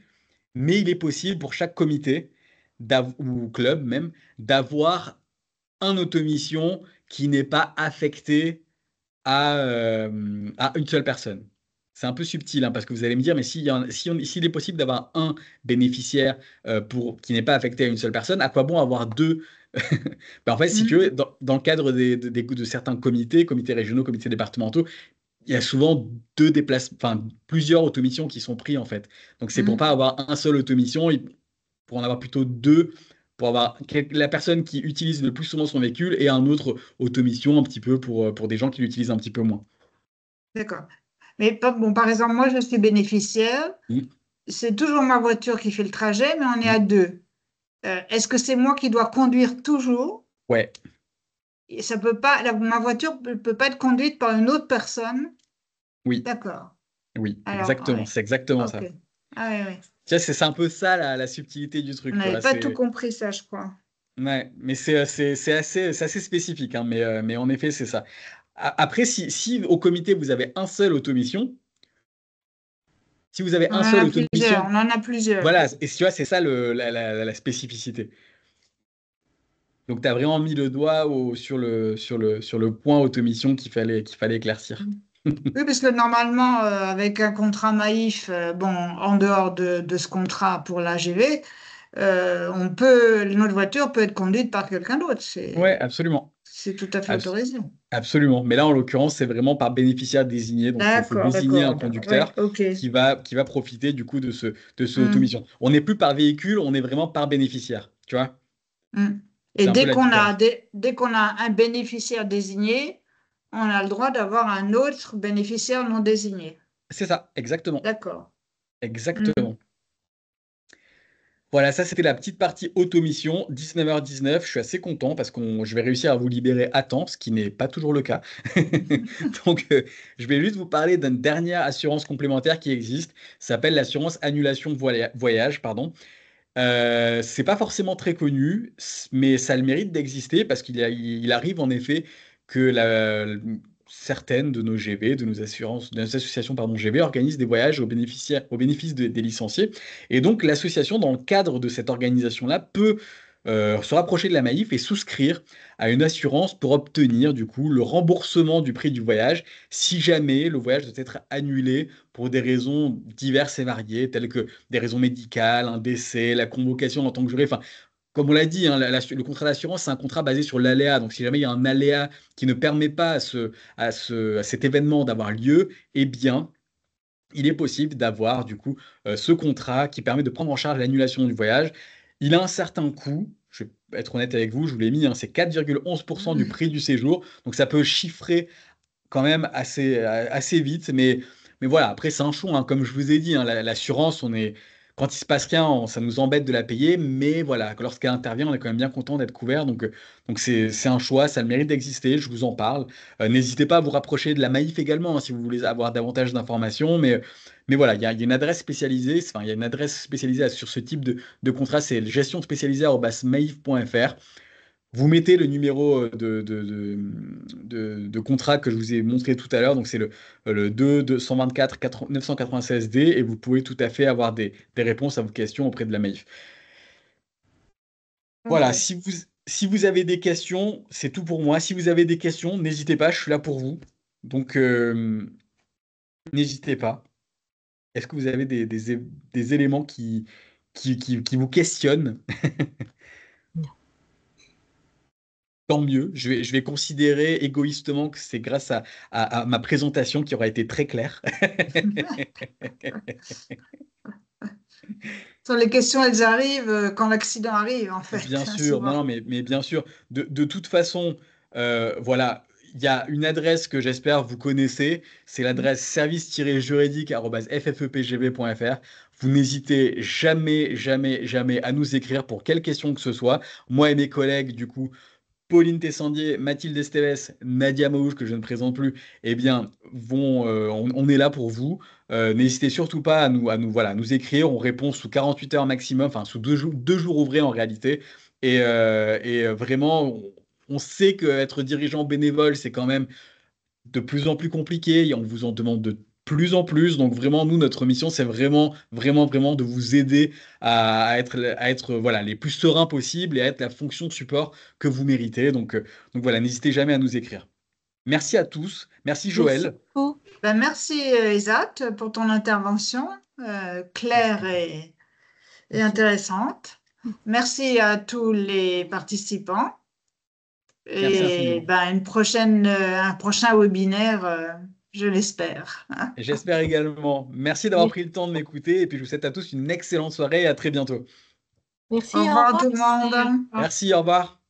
mais il est possible pour chaque comité ou club même d'avoir un automission qui n'est pas affecté à une seule personne. C'est un peu subtil, hein, parce que vous allez me dire, mais s'il est possible d'avoir un bénéficiaire qui n'est pas affecté à une seule personne, à quoi bon avoir deux? Ben, en fait, si tu veux, dans le cadre de certains comités régionaux, comités départementaux, il y a souvent plusieurs automissions qui sont pris en fait. Donc c'est pour pas avoir un seul automission, pour en avoir plutôt deux, pour avoir la personne qui utilise le plus souvent son véhicule et un autre automission un petit peu pour des gens qui l'utilisent un petit peu moins. D'accord. Mais bon, par exemple, moi, je suis bénéficiaire. Mm. C'est toujours ma voiture qui fait le trajet, mais on est à deux. Est-ce que c'est moi qui dois conduire toujours? Ouais, Et ça peut pas, ma voiture ne peut pas être conduite par une autre personne? oui, D'accord. oui, Alors, exactement, ouais. c'est exactement ça. Ok. Ah oui, oui. Tu sais, c'est un peu ça la subtilité du truc. On Tu n'avait vois, pas tout compris ça, je crois. ouais, mais c'est assez spécifique, hein, mais en effet, c'est ça. Après, si au comité, vous avez un seul automission, si vous avez On un en seul a plusieurs. automission, On en a plusieurs. voilà, et tu vois, c'est ça la spécificité. Donc, tu as vraiment mis le doigt sur le point automission qu'il fallait éclaircir. Oui, parce que normalement, avec un contrat Maïf, bon, en dehors de ce contrat pour l'AGV, notre voiture peut être conduite par quelqu'un d'autre. Ouais, absolument. C'est tout à fait Abs- autorisé. Absolument. Mais là, en l'occurrence, c'est vraiment par bénéficiaire désigné. Donc, il faut D'accord, désigner un d'accord. Ouais, conducteur ok. qui va profiter du coup de ce automission. On n'est plus par véhicule, on est vraiment par bénéficiaire. Tu vois? Et C'est un peu la différence. dès qu'on a un bénéficiaire désigné, on a le droit d'avoir un autre bénéficiaire non désigné. C'est ça, exactement. D'accord. Exactement. Voilà, ça c'était la petite partie automission, 19h19. Je suis assez content parce que je vais réussir à vous libérer à temps, ce qui n'est pas toujours le cas. Donc, je vais juste vous parler d'une dernière assurance complémentaire qui existe. Ça s'appelle l'assurance annulation voyage, pardon. C'est pas forcément très connu, mais ça a le mérite d'exister parce il arrive en effet que certaines de nos GB, de nos associations pardon, GB organisent des voyages au bénéfice des licenciés. Et donc l'association, dans le cadre de cette organisation-là, peut se rapprocher de la Maïf et souscrire à une assurance pour obtenir du coup le remboursement du prix du voyage si jamais le voyage doit être annulé pour des raisons diverses et variées, telles que des raisons médicales, un décès, la convocation en tant que juré. Enfin, comme on l'a dit, hein, le contrat d'assurance, c'est un contrat basé sur l'aléa. Donc, si jamais il y a un aléa qui ne permet pas à cet événement d'avoir lieu, eh bien, il est possible d'avoir du coup ce contrat qui permet de prendre en charge l'annulation du voyage. Il a un certain coût. Je vais être honnête avec vous, je vous l'ai mis, hein, c'est 4,11% du prix du séjour. Donc, ça peut chiffrer quand même assez vite. Mais voilà, après, c'est un choix, hein. Comme je vous ai dit, hein, l'assurance, quand il se passe rien, ça nous embête de la payer. Mais voilà, lorsqu'elle intervient, on est quand même bien content d'être couvert. Donc c'est un choix, ça a le mérite d'exister. Je vous en parle. N'hésitez pas à vous rapprocher de la Maïf également, hein, si vous voulez avoir davantage d'informations. Mais voilà, il y a une adresse spécialisée. Enfin, il y a une adresse spécialisée sur ce type de contrat. C'est gestion spécialisée@maif.fr. Vous mettez le numéro de contrat que je vous ai montré tout à l'heure, donc c'est le 2 224 996D, et vous pouvez tout à fait avoir des réponses à vos questions auprès de la Maïf. Voilà, Ok. si vous avez des questions, c'est tout pour moi. Si vous avez des questions, n'hésitez pas, je suis là pour vous. Donc, n'hésitez pas. Est-ce que vous avez des éléments qui vous questionnent? Tant mieux. Je vais considérer égoïstement que c'est grâce à ma présentation qui aura été très claire. Sur les questions, elles arrivent quand l'accident arrive, en Bien fait, sûr, non, souvent. non, mais bien sûr. De toute façon, voilà, il y a une adresse que j'espère vous connaissez. C'est l'adresse service-juridique@ffepgb.fr. Vous n'hésitez jamais, jamais, jamais à nous écrire pour quelle question que ce soit. Moi et mes collègues, du coup, Pauline Tessandier, Mathilde Esteves, Nadia Maouche, que je ne présente plus, eh bien, on est là pour vous. N'hésitez surtout pas voilà, à nous écrire. On répond sous 48 heures maximum, enfin sous 2 jours ouvrés en réalité. Vraiment, on sait qu'être dirigeant bénévole, c'est quand même de plus en plus compliqué et on vous en demande de plus en plus. Donc vraiment, nous, notre mission, c'est vraiment, vraiment, vraiment de vous aider à être voilà, les plus sereins possibles et à être la fonction de support que vous méritez. Donc voilà, n'hésitez jamais à nous écrire. Merci à tous. Merci Merci Joël. beaucoup. Ben, merci, Isat, pour ton intervention claire et intéressante. Merci à tous les participants. Merci Et infiniment. ben, un prochain webinaire, je l'espère. J'espère également. Merci d'avoir pris le temps de m'écouter et puis je vous souhaite à tous une excellente soirée et à très bientôt. Au Merci, au revoir revoir. tout le Merci, au monde. revoir. Merci, au revoir.